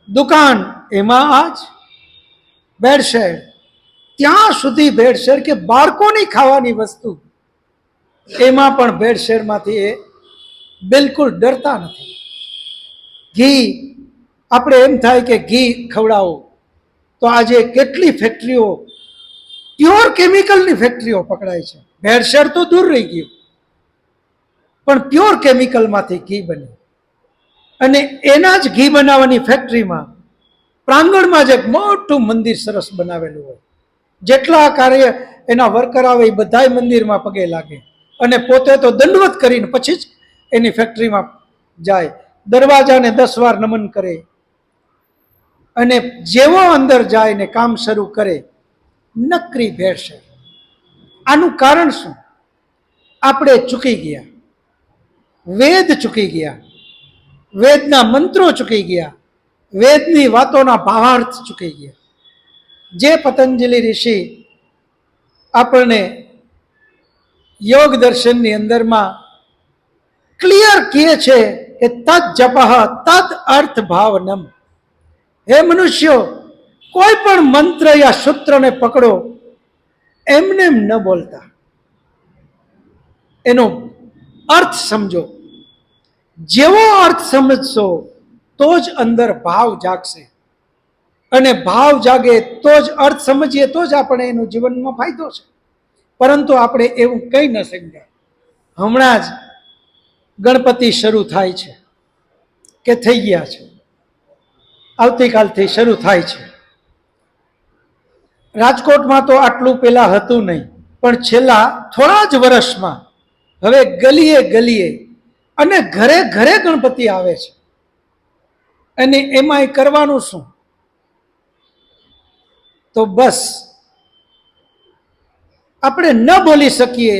દુકાન એમાં આજ, બેડશેડ ત્યાં સુધી બેડશેડ કે બાળકોની ખાવાની વસ્તુ એમાં પણ બેડશેડમાંથી એ બિલકુલ ડરતા નથી. ઘી આપણે એમ થાય કે ઘી ખવડાવો તો આજે કેટલી ફેક્ટરીઓ પ્યોર કેમિકલની ફેક્ટરીઓ પકડાય છે. ભેળસેળ તો દૂર રહી ગયું, પણ પ્યોર કેમિકલમાંથી ઘી બને અને એના જ ઘી બનાવવાની ફેક્ટરીમાં પ્રાંગણમાં જ એક મોટું મંદિર સરસ બનાવેલું હોય. જેટલા કાર્ય એના વર્કર આવે એ બધાય મંદિરમાં પગે લાગે અને પોતે તો દંડવત કરીને પછી જ એની ફેક્ટરીમાં જાય, દરવાજાને 10 વાર નમન કરે અને જેવો અંદર જાય ને કામ શરૂ કરે, નકરી ભેળસેળ. આનું કારણ શું? આપણે ચૂકી ગયા, વેદ ચૂકી ગયા, વેદના મંત્રો ચૂકી ગયા, વેદની વાતોના ભાવાર્થ ચૂકી ગયા. જે પતંજલિ ઋષિ આપણને યોગ દર્શનની અંદરમાં ક્લિયર કહે છે કે તદ જપઃ તદ અર્થ ભાવનમ. હે મનુષ્યો, કોઈ પણ મંત્ર યા સૂત્રને પકડો, એમને એમ ન બોલતા, એનો અર્થ સમજો. જેવો અર્થ સમજશો તો જ અંદર ભાવ જાગશે અને ભાવ જાગે તો જ અર્થ સમજીએ તો જ આપણે એનું જીવનમાં ફાયદો છે. પરંતુ આપણે એવું કંઈ ન સમજ્યા. હમણાં જ ગણપતિ શરૂ થાય છે કે થઈ ગયા છે, આવતીકાલથી શરૂ થાય છે. રાજકોટમાં તો આટલું પહેલા હતું નહીં, પણ છેલ્લા થોડા જ વર્ષમાં હવે ગલીએ ગલીએ અને ઘરે ઘરે ગણપતિ આવે છે. અને એમાંય કરવાનું શું? તો બસ આપણે ન બોલી શકીએ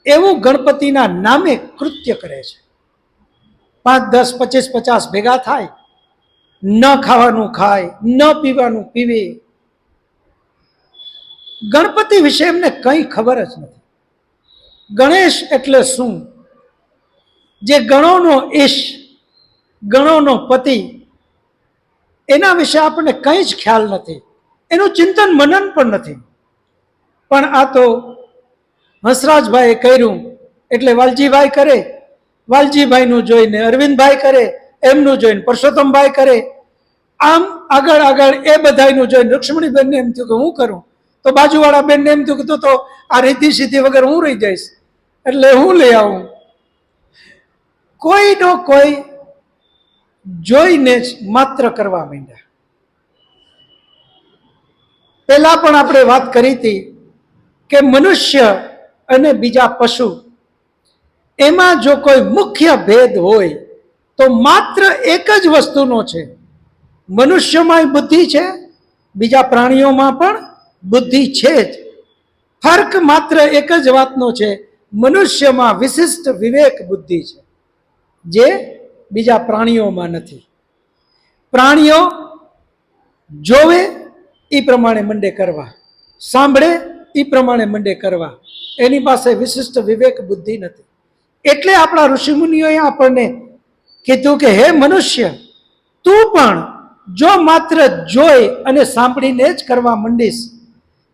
એવું ગણપતિના નામે કૃત્ય કરે છે. 5, 10, 25, 50 ભેગા થાય, ન ખાવાનું ખાય, ન પીવાનું પીવે. ગણપતિ વિશે એમને કંઈ ખબર જ નથી. ગણેશ એટલે શું? જે ગણોનો ઈશ, ગણોનો પતિ, એના વિશે આપણને કંઈ જ ખ્યાલ નથી, એનું ચિંતન મનન પણ નથી. પણ આ તો હંસરાજભાઈએ કર્યું એટલે વાલજીભાઈ કરે, વાલજીભાઈનું જોઈને અરવિંદભાઈ કરે, એમનું જોઈને પરસોત્તમભાઈ કરે, આમ આગળ આગળ એ બધાનું જોઈને લક્ષ્મણીબેનને એમ થયું કે હું કરું, તો બાજુવાળા બેનને એમ થયું કે તો આ રીતિ સીધી વગર હું રહી જઈશ એટલે હું લઈ આવું. કોઈનો કોઈ જોઈને જ માત્ર કરવા માંડ્યા. પહેલા પણ આપણે વાત કરી હતી કે મનુષ્ય અને બીજા પશુ એમાં જો કોઈ મુખ્ય ભેદ હોય તો માત્ર એક જ વસ્તુનો છે. મનુષ્યમાંય બુદ્ધિ છે બીજા પ્રાણીઓમાં પણ બુદ્ધિ છે જ. ફર્ક માત્ર એક જ વાતનો છે, મનુષ્યમાં વિશિષ્ટ વિવેક બુદ્ધિ છે, જે બીજા પ્રાણીઓમાં નથી. પ્રાણીઓ જોવે એ પ્રમાણે મંડે કરવા, સાંભળે એ પ્રમાણે મંડે કરવા, એની પાસે વિશિષ્ટ વિવેક બુદ્ધિ નથી. એટલે આપણા ઋષિમુનિઓએ આપણને કીધું કે હે મનુષ્ય, તું પણ જો માત્ર જોઈ અને સાંભળીને જ કરવા માંડીશ,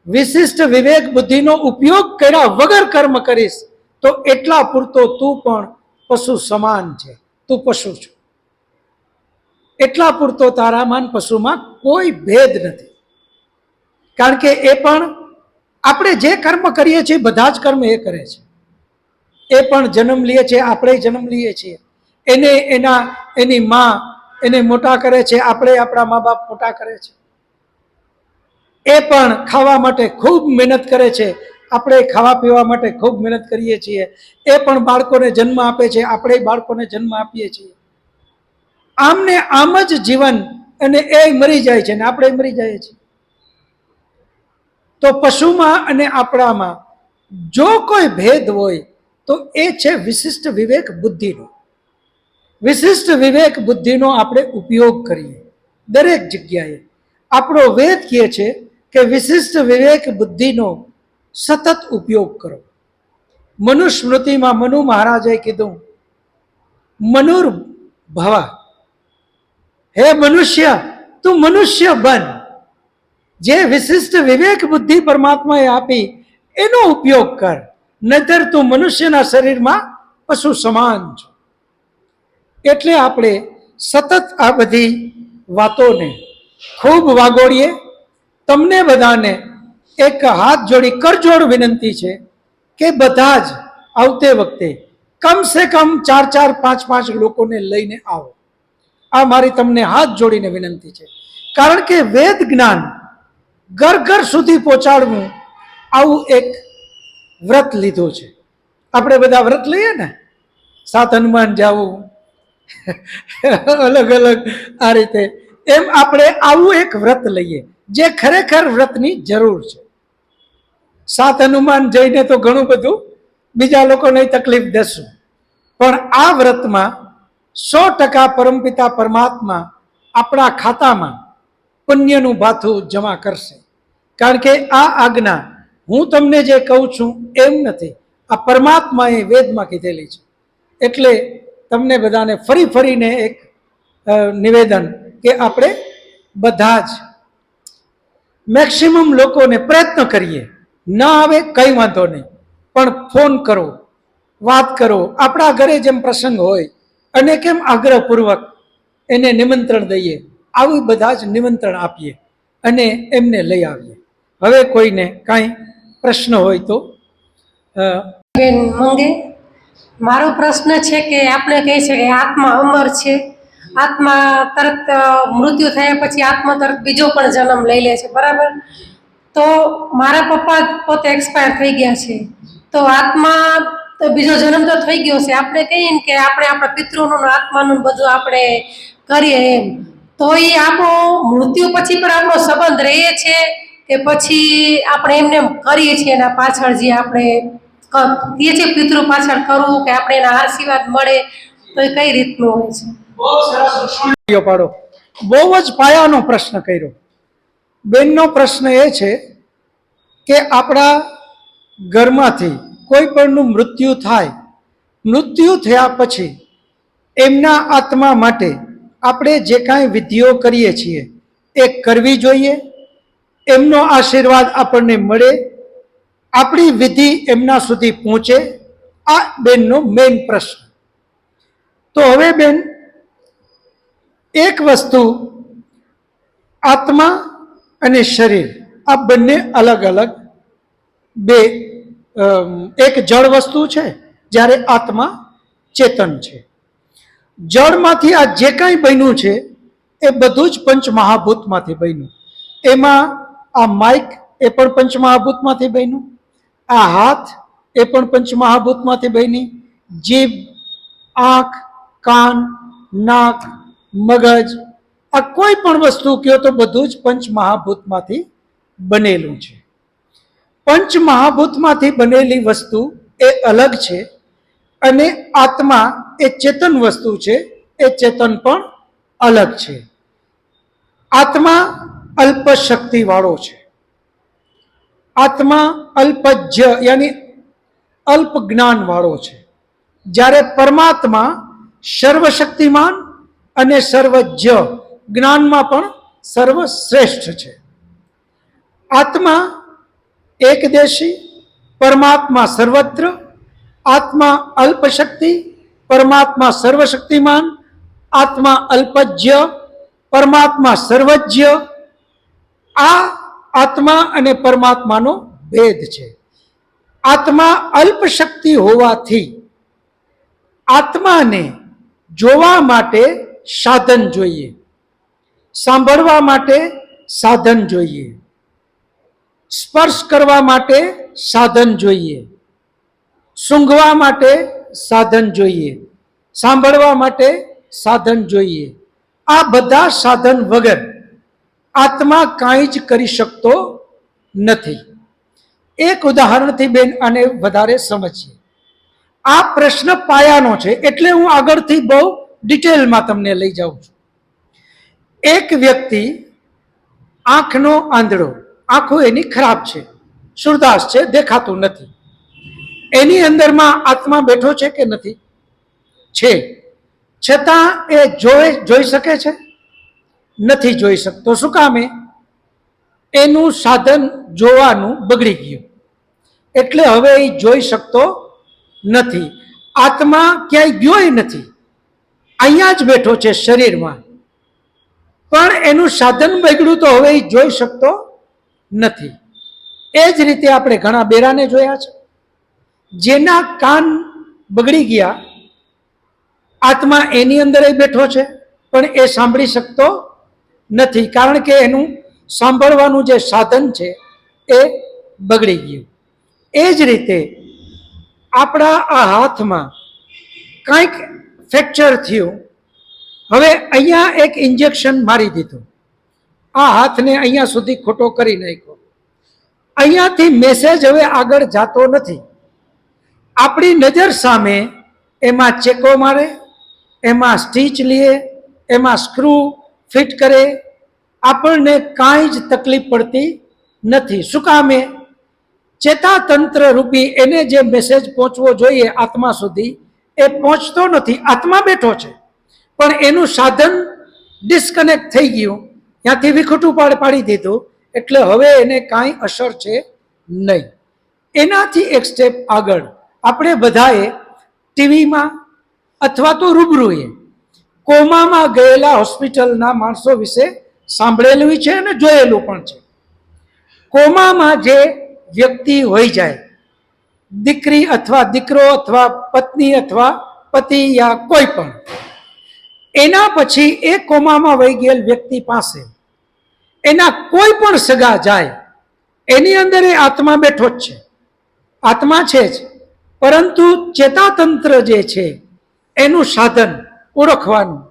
વિશિષ્ટ વિવેક બુદ્ધિનો ઉપયોગ કર્યા વગર કર્મ કરીશ, તો એટલા પૂરતો તું પણ પશુ સમાન છે, તું પશુ છો. એટલા પૂરતો તારામાન પશુમાં કોઈ ભેદ નથી. કારણ કે એ પણ આપણે જે કર્મ કરીએ છીએ બધા જ કર્મ એ કરે છે. એ પણ જન્મ લે છે, આપણે જન્મ લઈએ છીએ. એને એની માં એને મોટા કરે છે, આપણે આપણા મા બાપ મોટા કરે છે. એ પણ ખાવા માટે ખૂબ મહેનત કરે છે, આપણે ખાવા પીવા માટે ખૂબ મહેનત કરીએ છીએ. એ પણ બાળકોને જન્મ આપે છે, આપણે બાળકોને જન્મ આપીએ છીએ. આમ ને આમ જ જીવન, અને એ મરી જાય છે ને આપણે મરી જઈએ છીએ. તો પશુમાં અને આપણામાં જો કોઈ ભેદ હોય તો એ છે વિશિષ્ટ વિવેક બુદ્ધિનો. વિશિષ્ટ વિવેક બુદ્ધિનો આપણે ઉપયોગ કરીએ દરેક જગ્યાએ. આપણો વેદ કહે છે કે વિશિષ્ટ વિવેક બુદ્ધિનો સતત ઉપયોગ કરો. મનુસ્મૃતિમાં મનુ મહારાજે કીધું, મનુર ભવા, હે મનુષ્ય તું મનુષ્ય બન. જે વિશિષ્ટ વિવેક બુદ્ધિ પરમાત્માએ આપી એનો ઉપયોગ કર, નહીતર તું મનુષ્યના શરીરમાં પશુ સમાન છો. એટલે આપણે સતત આ બધી વાતોને ખૂબ વાગોળીએ. તમને બધાને એક હાથ જોડી કરજોડ વિનંતી છે કે બધા જ આવતે વખતે કમસે કમ 4-4, 5-5 લોકોને લઈને આવો. આ મારી તમને હાથ જોડીને વિનંતી છે. કારણ કે વેદ જ્ઞાન ઘર ઘર સુધી પહોંચાડવું, આવું એક વ્રત લીધું છે. આપણે બધા વ્રત લઈએ ને, 7 હનુમાન જાવું, અલગ અલગ આ રીતે, એમ આપણે આવું એક વ્રત લઈએ જે ખરેખર વ્રતની જરૂર છે. 7 હનુમાન જઈને તો ઘણું બધું બીજા લોકોને તકલીફ દેશું, પણ આ વ્રતમાં 100% પરમપિતા પરમાત્મા આપણા ખાતામાં પુણ્યનું ભાથું જમા કરશે. કારણ કે આ આજ્ઞા હું તમને જે કહું છું એમ નથી, આ પરમાત્માએ વેદમાં કીધેલી છે. એટલે તમને બધાને ફરી ફરીને એક નિવેદન કે આપણે બધા જ મેક્સિમમ લોકોને પ્રયત્ન કરીએ. ના આવે કંઈ વાંધો નહીં, પણ ફોન કરો, વાત કરો. આપણા ઘરે જેમ પ્રસંગ હોય અને કેમ આગ્રહપૂર્વક એને નિમંત્રણ દઈએ, આવી બધા જ નિમંત્રણ આપીએ અને એમને લઈ આવીએ. હવે કોઈને કાંઈ પ્રશ્ન હોય તો. બેન મંગે, મારો પ્રશ્ન છે કે આપણે કહે છે કે આત્મા અમર છે, આત્મા તરત મૃત્યુ થયા પછી આત્મા તરત બીજો પણ જન્મ લઈ લે છે, બરાબર? તો મારા પપ્પા પોતે એક્સપાયર થઈ ગયા છે, તો આત્મા તો બીજો જન્મ તો થઈ ગયો છે. આપણે કહીએ ને કે આપણે આપણા પિતૃનું આત્માનું બધું આપણે કરીએ એમ, તો એ આપણો મૃત્યુ પછી પણ આપણો સંબંધ રહે છે કે પછી આપણે એમને કરીએ છીએ એના પાછળ જે આપણે કહીએ છીએ પિતૃ પાછળ કરવું કે આપણે એના આશીર્વાદ મળે, તો એ કઈ રીતનું હોય છે? બહુ સરસ પાડો, બહુ જ પાયાનો પ્રશ્ન કર્યો. બેનનો પ્રશ્ન એ છે કે આપણા ઘરમાંથી કોઈ પણનું મૃત્યુ થાય, મૃત્યુ થયા પછી એમના આત્મા માટે આપણે જે કાંઈ વિધિઓ કરીએ છીએ એ કરવી જોઈએ, એમનો આશીર્વાદ આપણને મળે, આપણી વિધિ એમના સુધી પહોંચે. આ બેનનો મેઇન પ્રશ્ન. તો હવે બેન, એક વસ્તુ, આત્મા અને શરીર આ બંને અલગ અલગ બે, એક જળ વસ્તુ છે જ્યારે આત્મા ચેતન છે. જળમાંથી આ જે કાંઈ બન્યું છે એ બધું જ પંચમહાભૂતમાંથી બન્યું. એમાં આ માઇક એ પણ પંચમહાભૂતમાંથી બન્યું, આ હાથ એ પણ પંચમહાભૂતમાંથી બની, જીભ, આંખ, કાન, નાક, મગજ, આ કોઈ પણ વસ્તુ કયો તો બધું જ પંચ મહાભૂતમાંથી બનેલું છે. પંચ મહાભૂતમાંથી બનેલી વસ્તુ એ અલગ છે અને આત્મા એ ચેતન વસ્તુ છે, એ ચેતન પણ અલગ છે. આત્મા અલ્પ શક્તિ વાળો છે. આત્મા અલ્પજ્ય યાની અલ્પ જ્ઞાન વાળો છે, જ્યારે પરમાત્મા સર્વશક્તિમાન અને સર્વજ્ય, જ્ઞાનમાં પણ સર્વશ્રેષ્ઠ છે. આત્મા એકદેશી, પરમાત્મા સર્વત્ર. આત્મા અલ્પશક્તિ, પરમાત્મા સર્વશક્તિમાન. આત્મા અલ્પજ્ય, પરમાત્મા સર્વજ્ય. આ આત્મા અને પરમાત્માનો ભેદ છે. આત્મા અલ્પશક્તિ હોવાથી આત્માને જોવા માટે સાધન જોઈએ, સાંભળવા માટે સાધન જોઈએ, સ્પર્શ કરવા માટે સાધન જોઈએ, સૂંઘવા માટે સાધન જોઈએ, સાંભળવા માટે સાધન જોઈએ. આ બધા સાધન વગર આત્મા કાંઈ જ કરી શકતો નથી. એક ઉદાહરણથી બેન આને વધારે સમજીએ. આ પ્રશ્ન પાયાનો છે, એટલે હું આગળથી બહુ ડિટેલમાં તમને લઈ જાઉં છું. એક વ્યક્તિ આંખનો આંધળો, આંખો એની ખરાબ છે, સુરદાસ છે, દેખાતું નથી. એની અંદરમાં આત્મા બેઠો છે કે નથી? છે. છતાં એ જોઈ શકે છે? નથી જોઈ શકતો. શું કામે? એનું સાધન જોવાનું બગડી ગયું, એટલે હવે એ જોઈ શકતો નથી. આત્મા ક્યાંય ગયોય નથી, અહીંયા જ બેઠો છે શરીરમાં, પણ એનું સાધન બગડ્યું તો હવે એ જોઈ શકતો નથી. એ જ રીતે આપણે ઘણા બેરાને જોયા છે, જેના કાન બગડી ગયા, આત્મા એની અંદર બેઠો છે પણ એ સાંભળી શકતો નથી, કારણ કે એનું સાંભળવાનું જે સાધન છે એ બગડી ગયું. એ જ રીતે આપણા આ હાથમાં કંઈક ફ્રેક્ચર થયું, હવે અહીંયા એક ઇન્જેક્શન મારી દીધું, આ હાથને અહીંયા સુધી ખોટો કરી નાખ્યો. અહીંયાથી મેસેજ હવે આગળ જતો નથી. આપણી નજર સામે એમાં ચેકો મારે, એમાં સ્ટીચ લે, એમાં સ્ક્રૂ ફિટ કરે, આપણને કાંઈ જ તકલીફ પડતી નથી. શું કામે? ચેતાતંત્ર રૂપી એને જે મેસેજ પહોંચવો જોઈએ આત્મા સુધી એ પહોંચતો નથી. આત્મા બેઠો છે પણ એનું સાધન ડિસ્કનેક્ટ થઈ ગયું, ત્યાંથી વિખૂટું પાડી દીધું, એટલે હવે એને કાંઈ અસર છે નહીં. એનાથી એક સ્ટેપ આગળ આપણે બધાએ ટીવીમાં અથવા તો રૂબરૂએ કોમામાં ગયેલા હોસ્પિટલના માણસો વિશે સાંભળેલું છે અને જોયેલું પણ છે. કોમામાં જે વ્યક્તિ હોઈ જાય, દીકરી અથવા દીકરો અથવા પત્ની અથવા પતિ યા કોઈ પણ, એના પછી એ કોમામાં વહી ગયેલ વ્યક્તિ પાસે એના કોઈ પણ સગા જાય, એની અંદર એ આત્મા બેઠો જ છે, આત્મા છે જ, પરંતુ ચેતાતંત્ર જે છે એનું સાધન ઓળખવાનું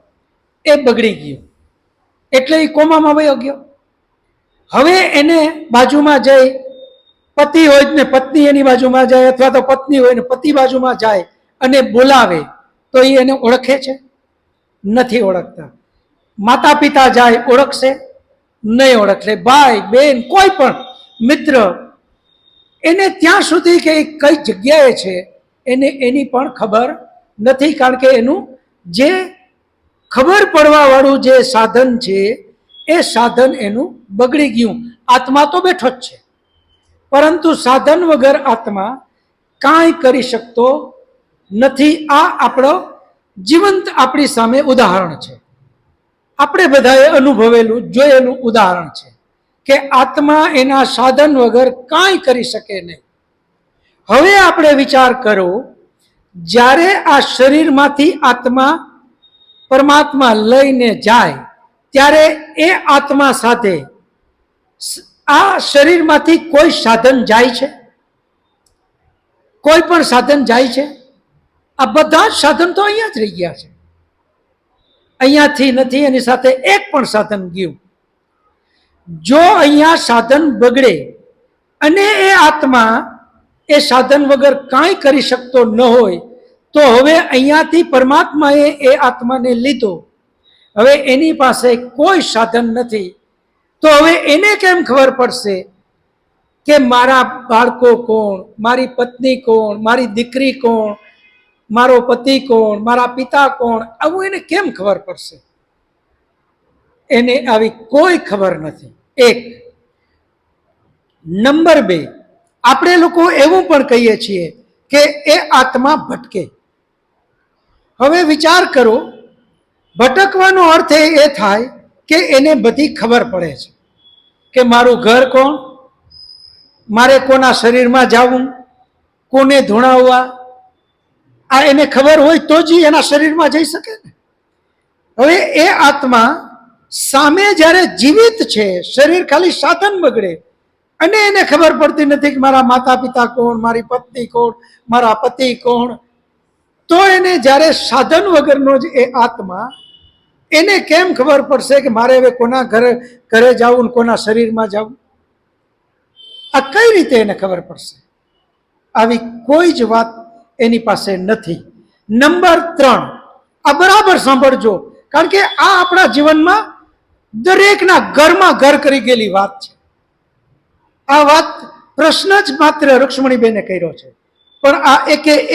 એ બગડી ગયું, એટલે એ કોમામાં વહી ગયો. હવે એને બાજુમાં જઈ, પતિ હોય ને પત્ની એની બાજુમાં જાય, અથવા તો પત્ની હોય ને પતિ બાજુમાં જાય અને બોલાવે તો એ એને ઓળખે છે? નથી ઓળખતા. માતા પિતા જાય, ઓળખશે? નહીં ઓળખે. ભાઈ બેન કોઈ પણ મિત્ર, એને ત્યાં સુધી કે કઈ જગ્યાએ છે એને એની પણ ખબર નથી, કારણ કે એનું જે ખબર પડવા વાળું જે સાધન છે એ સાધન એનું બગડી ગયું. આત્મા તો બેઠો જ છે, પરંતુ સાધન વગર આત્મા કાંઈ કરી શકતો નથી. આ આપણો જીવંત આપણી સામે ઉદાહરણ છે, આપણે બધાએ અનુભવેલું જોયેલું ઉદાહરણ છે કે આત્મા એના સાધન વગર કાંઈ કરી શકે નહીં. હવે આપણે વિચાર કરો, જ્યારે આ શરીરમાંથી આત્મા પરમાત્મા લઈને જાય ત્યારે એ આત્મા સાથે આ શરીરમાંથી કોઈ સાધન જાય છે? કોઈ પણ સાધન જાય છે? આ બધા જ સાધન તો અહીંયા જ રહી ગયા છે. અહીંયાથી નથી એની સાથે એક પણ સાધન ગયું. જો અહીંયા સાધન બગડે અને એ આત્મા એ સાધન વગર કાંઈ કરી શકતો ન હોય, તો હવે અહીંયાથી પરમાત્માએ એ આત્માને લીધો, હવે એની પાસે કોઈ સાધન નથી, તો હવે એને કેમ ખબર પડશે કે મારા બાળકો કોણ, મારી પત્ની કોણ, મારી દીકરી કોણ, મારો પતિ કોણ, મારા પિતા કોણ? આવું એને કેમ ખબર પડશે? એને આવી કોઈ ખબર નથી. એક. નંબર 2, આપણે લોકો એવું પણ કહીએ છીએ કે એ આત્મા ભટકે. હવે વિચાર કરો, ભટકવાનો અર્થ એ થાય કે એને બધી ખબર પડે છે કે મારું ઘર કોણ, મારે કોના શરીરમાં જવું, કોને ધૂણાવવા, આ એને ખબર હોય તો જ એના શરીરમાં જઈ શકે ને. હવે એ આત્મા સામે જ્યારે જીવિત છે, શરીર ખાલી સાધન બગડે અને એને ખબર પડતી નથી કે મારા માતા પિતા કોણ, મારી પત્ની કોણ, મારા પતિ કોણ, તો એને જ્યારે સાધન વગરનો જ એ આત્મા, એને કેમ ખબર પડશે કે મારે હવે કોના ઘરે જવું, કોના શરીરમાં જવું? આ કઈ રીતે એને ખબર પડશે? આવી કોઈ જ વાત એની પાસે નથી. નંબર 3, આ બરાબર સાંભળજો, કારણ કે આ આપણા જીવનમાં દરેકના ઘરમાં ઘર કરી ગયેલી વાત છે. આ વાત પ્રશ્ન જ માત્ર રૂક્ષ્મણીબેને કર્યો છે, પણ આ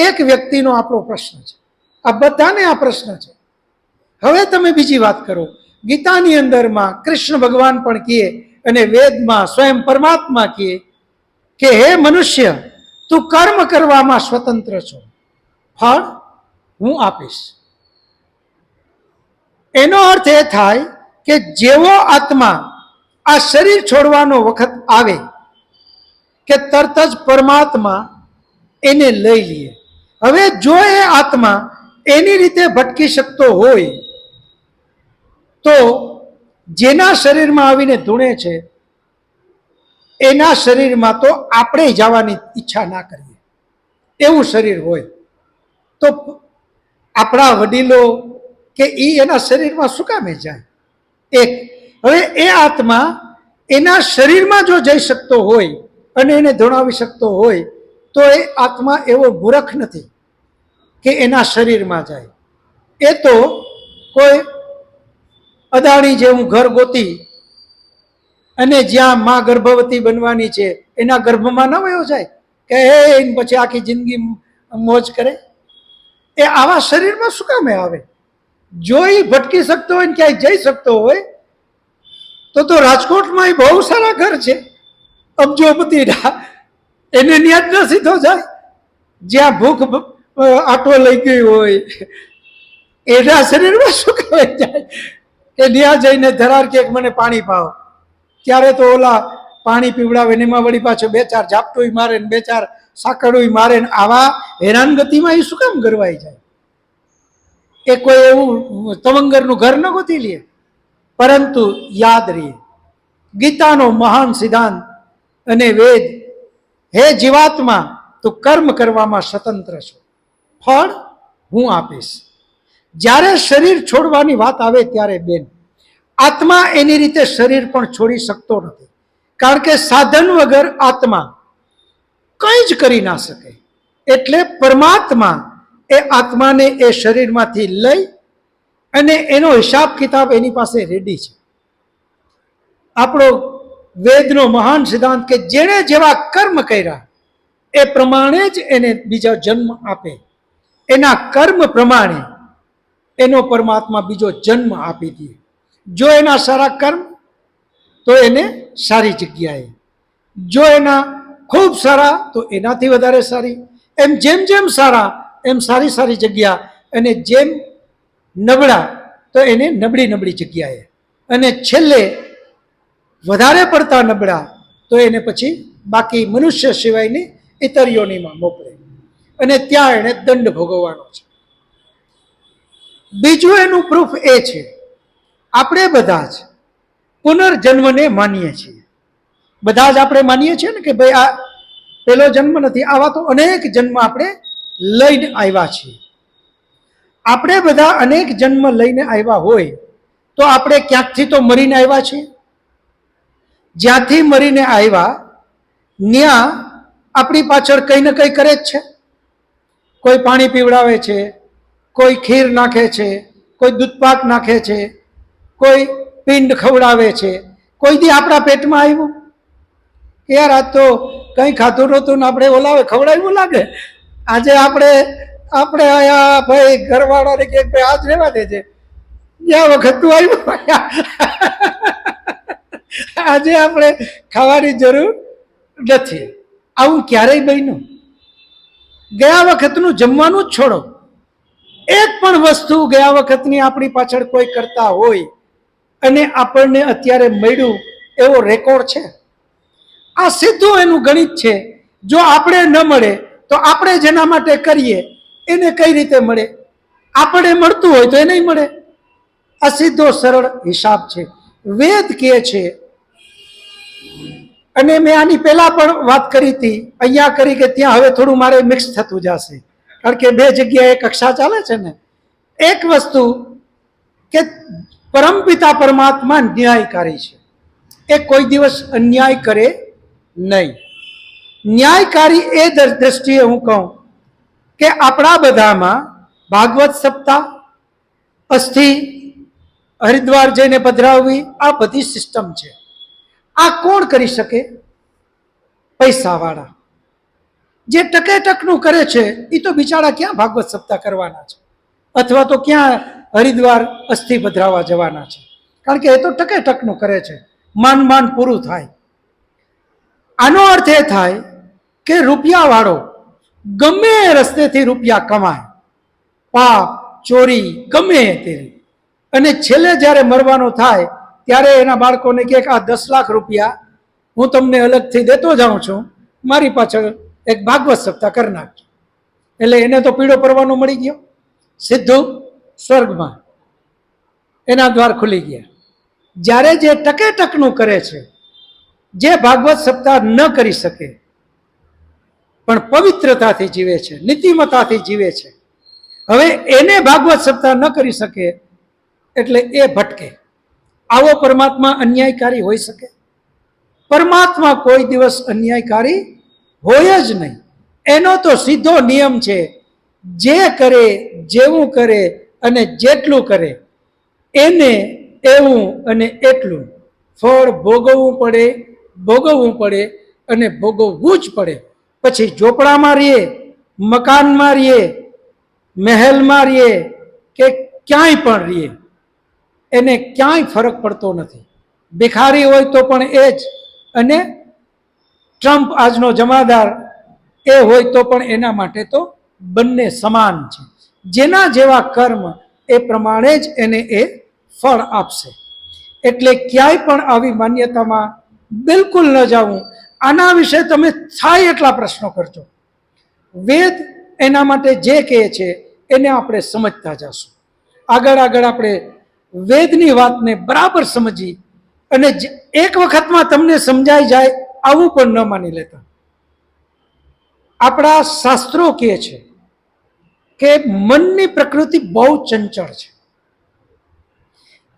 એક વ્યક્તિનો આપણો પ્રશ્ન છે. આ બધાને આ પ્રશ્ન છે. હવે તમે બીજી વાત કરો. ગીતાની અંદરમાં કૃષ્ણ ભગવાન પણ કહે અને વેદમાં સ્વયં પરમાત્મા કહે કે હે મનુષ્ય, તું કર્મ કરવામાં સ્વતંત્ર છો, ફળ હું આપીશ. એનો અર્થ એ થાય કે જેવો આત્મા આ શરીર છોડવાનો વખત આવે કે તરત જ પરમાત્મા એને લઈ લે. હવે જો એ આત્મા એની રીતે ભટકી શકતો હોય, તો જેના શરીરમાં આવીને ધૂણે છે એના શરીરમાં તો આપણે જવાની ઈચ્છા ના કરીએ, એવું શરીર હોય તો આપણા વડીલો કે એના શરીરમાં શું કામે જાય? એક. હવે એ આત્મા એના શરીરમાં જો જઈ શકતો હોય અને એને ધોણાવી શકતો હોય, તો એ આત્મા એવો મૂર્ખ નથી કે એના શરીરમાં જાય. એ તો કોઈ અદાણી જેવું ઘર ગોતી અને જ્યાં માં ગર્ભવતી બનવાની છે એના ગર્ભમાં ન વયો જાય કે પછી આખી જિંદગી મોજ કરે? એ આવા શરીરમાં શું કામે આવે? જો એ ભટકી શકતો હોય ને ક્યાંય જઈ શકતો હોય, તો રાજકોટમાં બહુ સારા ઘર છે, અબજોપતિ, એને ન્યાજ ન સીધો જાય જ્યાં ભૂખ આટો લઈ ગઈ હોય? એના શરીરમાં શું કામે જાય કે ત્યાં જઈને ધરાર કે મને પાણી પાવ? ત્યારે તો ઓલા પાણી પીવડાવે ને એમાં વળી પાછો 2-4 ઝાપટું મારે ને 2-4 સાકડું મારે ને આવા હેરાનગતિમાં એ શું કામ ગરવાઈ જાય? એ કોઈ એવું તવંગરનું ઘર ન ગોતી લે. પરંતુ યાદ રહે ગીતાનો મહાન સિદ્ધાંત અને વેદ, હે જીવાત્મા, તું કર્મ કરવામાં સ્વતંત્ર છો, ફળ હું આપીશ. જ્યારે શરીર છોડવાની વાત આવે ત્યારે બેન, આત્મા એની રીતે શરીર પણ છોડી શકતો નથી, કારણ કે સાધન વગર આત્મા કંઈ જ કરી ના શકે. એટલે પરમાત્મા એ આત્માને એ શરીરમાંથી લઈ અને એનો હિસાબ કિતાબ એની પાસે રેડી છે. આપણો વેદનો મહાન સિદ્ધાંત કે જેણે જેવા કર્મ કર્યા એ પ્રમાણે જ એને બીજો જન્મ આપે. એના કર્મ પ્રમાણે એનો પરમાત્મા બીજો જન્મ આપી દે. જો એના સારા કર્મ તો એને સારી જગ્યાએ, જો એના ખૂબ સારા તો એનાથી વધારે સારી, એમ જેમ જેમ સારા એમ સારી સારી જગ્યા, અને જેમ નબળા તો એને નબળી નબળી જગ્યાએ, અને છેલ્લે વધારે પડતા નબળા તો એને પછી બાકી મનુષ્ય સિવાયની ઇતર યોનિમાં મોકલે અને ત્યાં એને દંડ ભોગવવાનો છે. બીજું એનું પ્રૂફ એ છે, આપણે બધા જ પુનર્જન્મને માનીએ છીએ. બધા જ આપણે માનીએ છીએ ને કે ભાઈ આ પેલો જન્મ નથી, આવા તો અનેક જન્મ આપણે લઈને આવ્યા છીએ. આપણે બધા અનેક જન્મ લઈને આવ્યા હોય તો આપણે ક્યાંકથી તો મરીને આવ્યા છીએ. જ્યાંથી મરીને આવ્યા ત્યાં આપણી પાછળ કંઈ ને કંઈ કરે જ છે. કોઈ પાણી પીવડાવે છે, કોઈ ખીર નાખે છે, કોઈ દૂધપાક નાખે છે, કોઈ પિંડ ખવડાવે છે. કોઈ દી આપણા પેટમાં આવ્યું કે યાર આજ તો કંઈ ખાધું નહોતું ને આપણે ઓલાવે ખવડાવ્યું લાગે. આજે આપણે અહીંયા ભાઈ ઘરવાળાને કે ભાઈ આજ રહેવા દેજે, ગયા વખત તું આવ્યું, આજે આપણે ખાવાની જરૂર નથી. આવું ક્યારેય બન્યું? ગયા વખતનું જમવાનું જ છોડો, એક પણ વસ્તુ ગયા વખતની આપણી પાછળ કોઈ કરતા હોય અને આપણને અત્યારે મળ્યું એવો રેકોર્ડ છે? આ સીધું એનું ગણિત છે. જો આપણે ન મળે તો આપણે જેના માટે કરીએ એને કઈ રીતે મળે? આપણે મળતું હોય તો એ નહીં મળે. આ સીધો સરળ હિસાબ છે. વેદ કહે છે, અને મેં આની પહેલા પણ વાત કરી હતી, અહીંયા કરી કે ત્યાં હવે થોડું મારે મિક્સ થતું જશે, કારણ કે બે જગ્યાએ કક્ષા ચાલે છે ને. એક વસ્તુ કે પરમપિતા પરમાત્મા ન્યાયકારી છે, એ કોઈ દિવસ અન્યાય કરે નહીં. ન્યાયકારી એ દ્રષ્ટિએ હું કહું કે આપણા બધામાં ભાગવત સપ્તાહ, અસ્થિ હરિદ્વાર જઈને પધરાવવી, આ બધી સિસ્ટમ છે. આ કોણ કરી શકે? પૈસાવાળા. જે ટકેટકનું કરે છે એ તો બિચારા ક્યાં ભાગવત સપ્તાહ કરવાના છે, અથવા તો ક્યાં હરિદ્વાર અસ્થિ પધરાવા જવાના છે, કારણ કે એ તો ટકેટકનું કરે છે, માંડ પૂરું થાય. આનો અર્થ એ થાય કે રૂપિયાવાળો ગમે રસ્તેથી રૂપિયા કમાય, પાપ ચોરી ગમે તેરી, અને છેલ્લે જ્યારે મરવાનો થાય ત્યારે એના બાળકોને કહે કે આ 10 લાખ રૂપિયા હું તમને અલગથી દેતો જાઉં છું, મારી પાછળ એક ભાગવત સપ્તાહ કરી નાખજો. એટલે એને તો પીળો પરવાનો મળી ગયો, સીધું સ્વર્ગમાં એના દ્વાર ખુલી ગયા. જ્યારે જે ટકેટકનું કરે છે, જે ભાગવત સપ્તાહ ન કરી શકે પણ પવિત્રતાથી જીવે છે, નીતિમતાથી જીવે છે, હવે એને ભાગવત સપ્તાહ ન કરી શકે એટલે એ ભટકે. આવો પરમાત્મા અન્યાયકારી હોઈ શકે? પરમાત્મા કોઈ દિવસ અન્યાયકારી હોય જ નહીં. એનો તો સીધો નિયમ છે, જે કરે, જેવું કરે અને જેટલું કરે એને એવું અને એટલું ફળ ભોગવવું પડે અને ભોગવવું જ પડે. પછી ઝોપડામાં રહીએ, મકાનમાં રહીએ, મહેલમાં રહીએ કે ક્યાંય પણ રહીએ, એને ક્યાંય ફરક પડતો નથી. ભિખારી હોય તો પણ એ જ, અને ટ્રમ્પ આજનો જમાદાર એ હોય તો પણ એના માટે તો બંને સમાન છે. જેના જેવા કર્મ એ પ્રમાણે જ એને એ ફળ આપશે. એટલે ક્યાંય પણ આવી માન્યતામાં બિલકુલ ન જવું. આના વિશે તમે થાય એટલા પ્રશ્નો કરજો. વેદ એના માટે જે કહે છે એને આપણે સમજતા જશું. આગળ આપણે વેદની વાતને બરાબર સમજી, અને એક વખતમાં તમને સમજાઈ જાય આવું પણ ન માની લેતા. આપણા શાસ્ત્રો કહે છે કે મનની પ્રકૃતિ બહુ ચંચળ છે.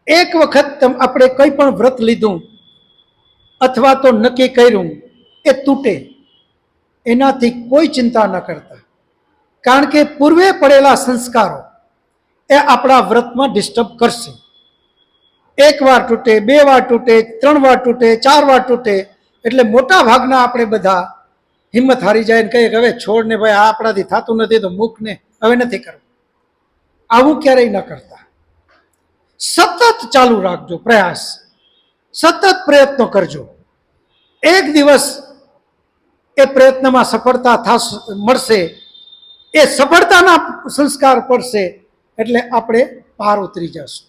એક વખત આપણે કંઈ પણ વ્રત લીધું અથવા તો નક્કી કર્યું એ તૂટે, એનાથી કોઈ ચિંતા ન કરતા, કારણ કે પૂર્વે પડેલા સંસ્કારો એ આપણા વ્રતમાં ડિસ્ટર્બ કરશે. 1 વાર તૂટે, 2 વાર તૂટે, 3 વાર તૂટે, 4 વાર તૂટે, એટલે મોટા ભાગના આપણે બધા હિંમત હારી જાય ને કહીએ કે હવે છોડ ને ભાઈ, આ આપણાથી થતું નથી તો મૂક ને, હવે નથી કરવું. આવું ક્યારેય ન કરતા. સતત ચાલુ રાખજો પ્રયાસ, સતત પ્રયત્નો કરજો. એક દિવસ એ પ્રયત્નમાં સફળતા મળશે, એ સફળતાના સંસ્કાર પડશે એટલે આપણે પાર ઉતરી જશું.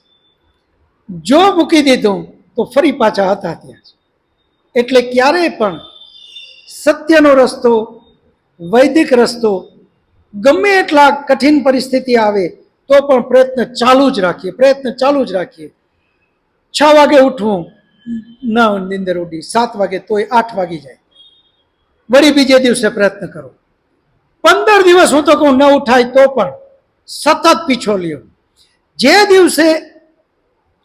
જો મૂકી દીધું તો ફરી પાછા હતા ત્યાં. એટલે ક્યારેય પણ સત્યનો રસ્તો, વૈદિક રસ્તો, ગમે એટલા કઠિન પરિસ્થિતિ આવે તો પણ પ્રયત્ન ચાલુ જ રાખીએ. 6 વાગે ઉઠવું, ના નીંદર ઉડી, 7 વાગે તોય 8 વાગી જાય, વળી બીજે દિવસે પ્રયત્ન કરો. 15 દિવસ હું તો કહું ન ઉઠાય તો પણ સતત પીછો લ્યો. જે દિવસે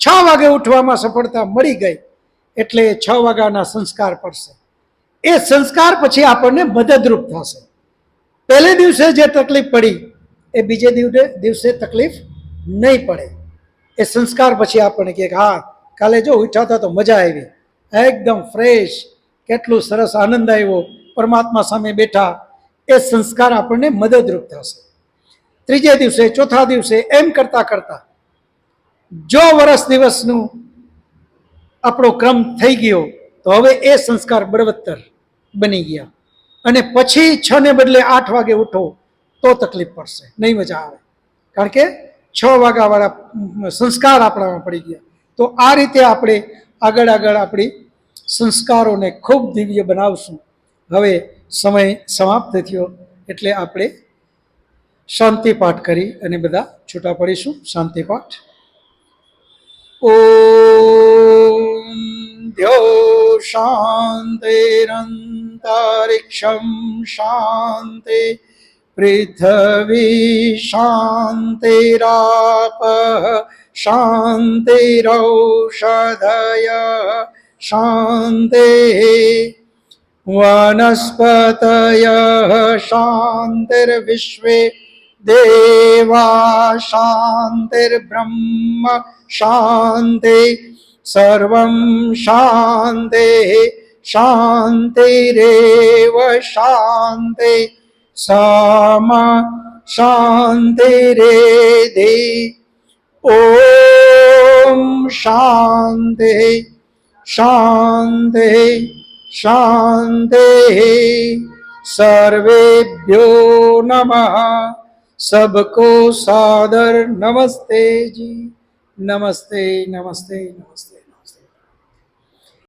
6 વાગે ઉઠવામાં સફળતા મળી ગઈ એટલે 6 વાગ્યાના સંસ્કાર પડશે. એ સંસ્કાર પછી આપણને મદદરૂપ થશે. પહેલે દિવસે જે તકલીફ પડી એ બીજે દિવસે તકલીફ નહીં પડે. એ સંસ્કાર પછી આપણને કહે કે હા, કાલે જો ઉઠ્યા હતા તો મજા આવી, એકદમ ફ્રેશ, કેટલું સરસ આનંદ આવ્યો, પરમાત્મા સામે બેઠા. એ સંસ્કાર આપણને મદદરૂપ થશે. ત્રીજે દિવસે, ચોથા દિવસે એમ કરતા કરતા જો વર્ષ દિવસનું આપણો ક્રમ થઈ ગયો તો હવે એ સંસ્કાર બળવત્તર બની ગયા. અને પછી 6 ને બદલે 8 વાગે ઉઠો તો તકલીફ પડશે, નહીં મજા આવે, કારણ કે 6 વાગ્યાવાળા સંસ્કાર આપણામાં પડી ગયા. તો આ રીતે આપણે આગળ આપણી સંસ્કારોને ખૂબ દિવ્ય બનાવશું. હવે સમય સમાપ્ત થયો એટલે આપણે શાંતિ પાઠ કરી અને બધા છૂટા પડીશું. શાંતિ પાઠ. ઓમ દ્યો શાંતિરંતરિક્ષમ શાંતિ પૃથ્વી શાંતિરાપ શાંતિરૌષધય શાંતિ વનસ્પતય શાંતિર્વિશ્વે દેવા શાંતિર્બ્રહ્મ શાંતિ સર્વં શાંતિ શાંતિરેવ શાંતિ સમા શાંતિરેધિ. ઓમ શાંતિ શાંતિ શાંતિ. સર્વેભ્યો નમઃ. सबको सादर नमस्ते जी. नमस्ते नमस्ते नमस्ते.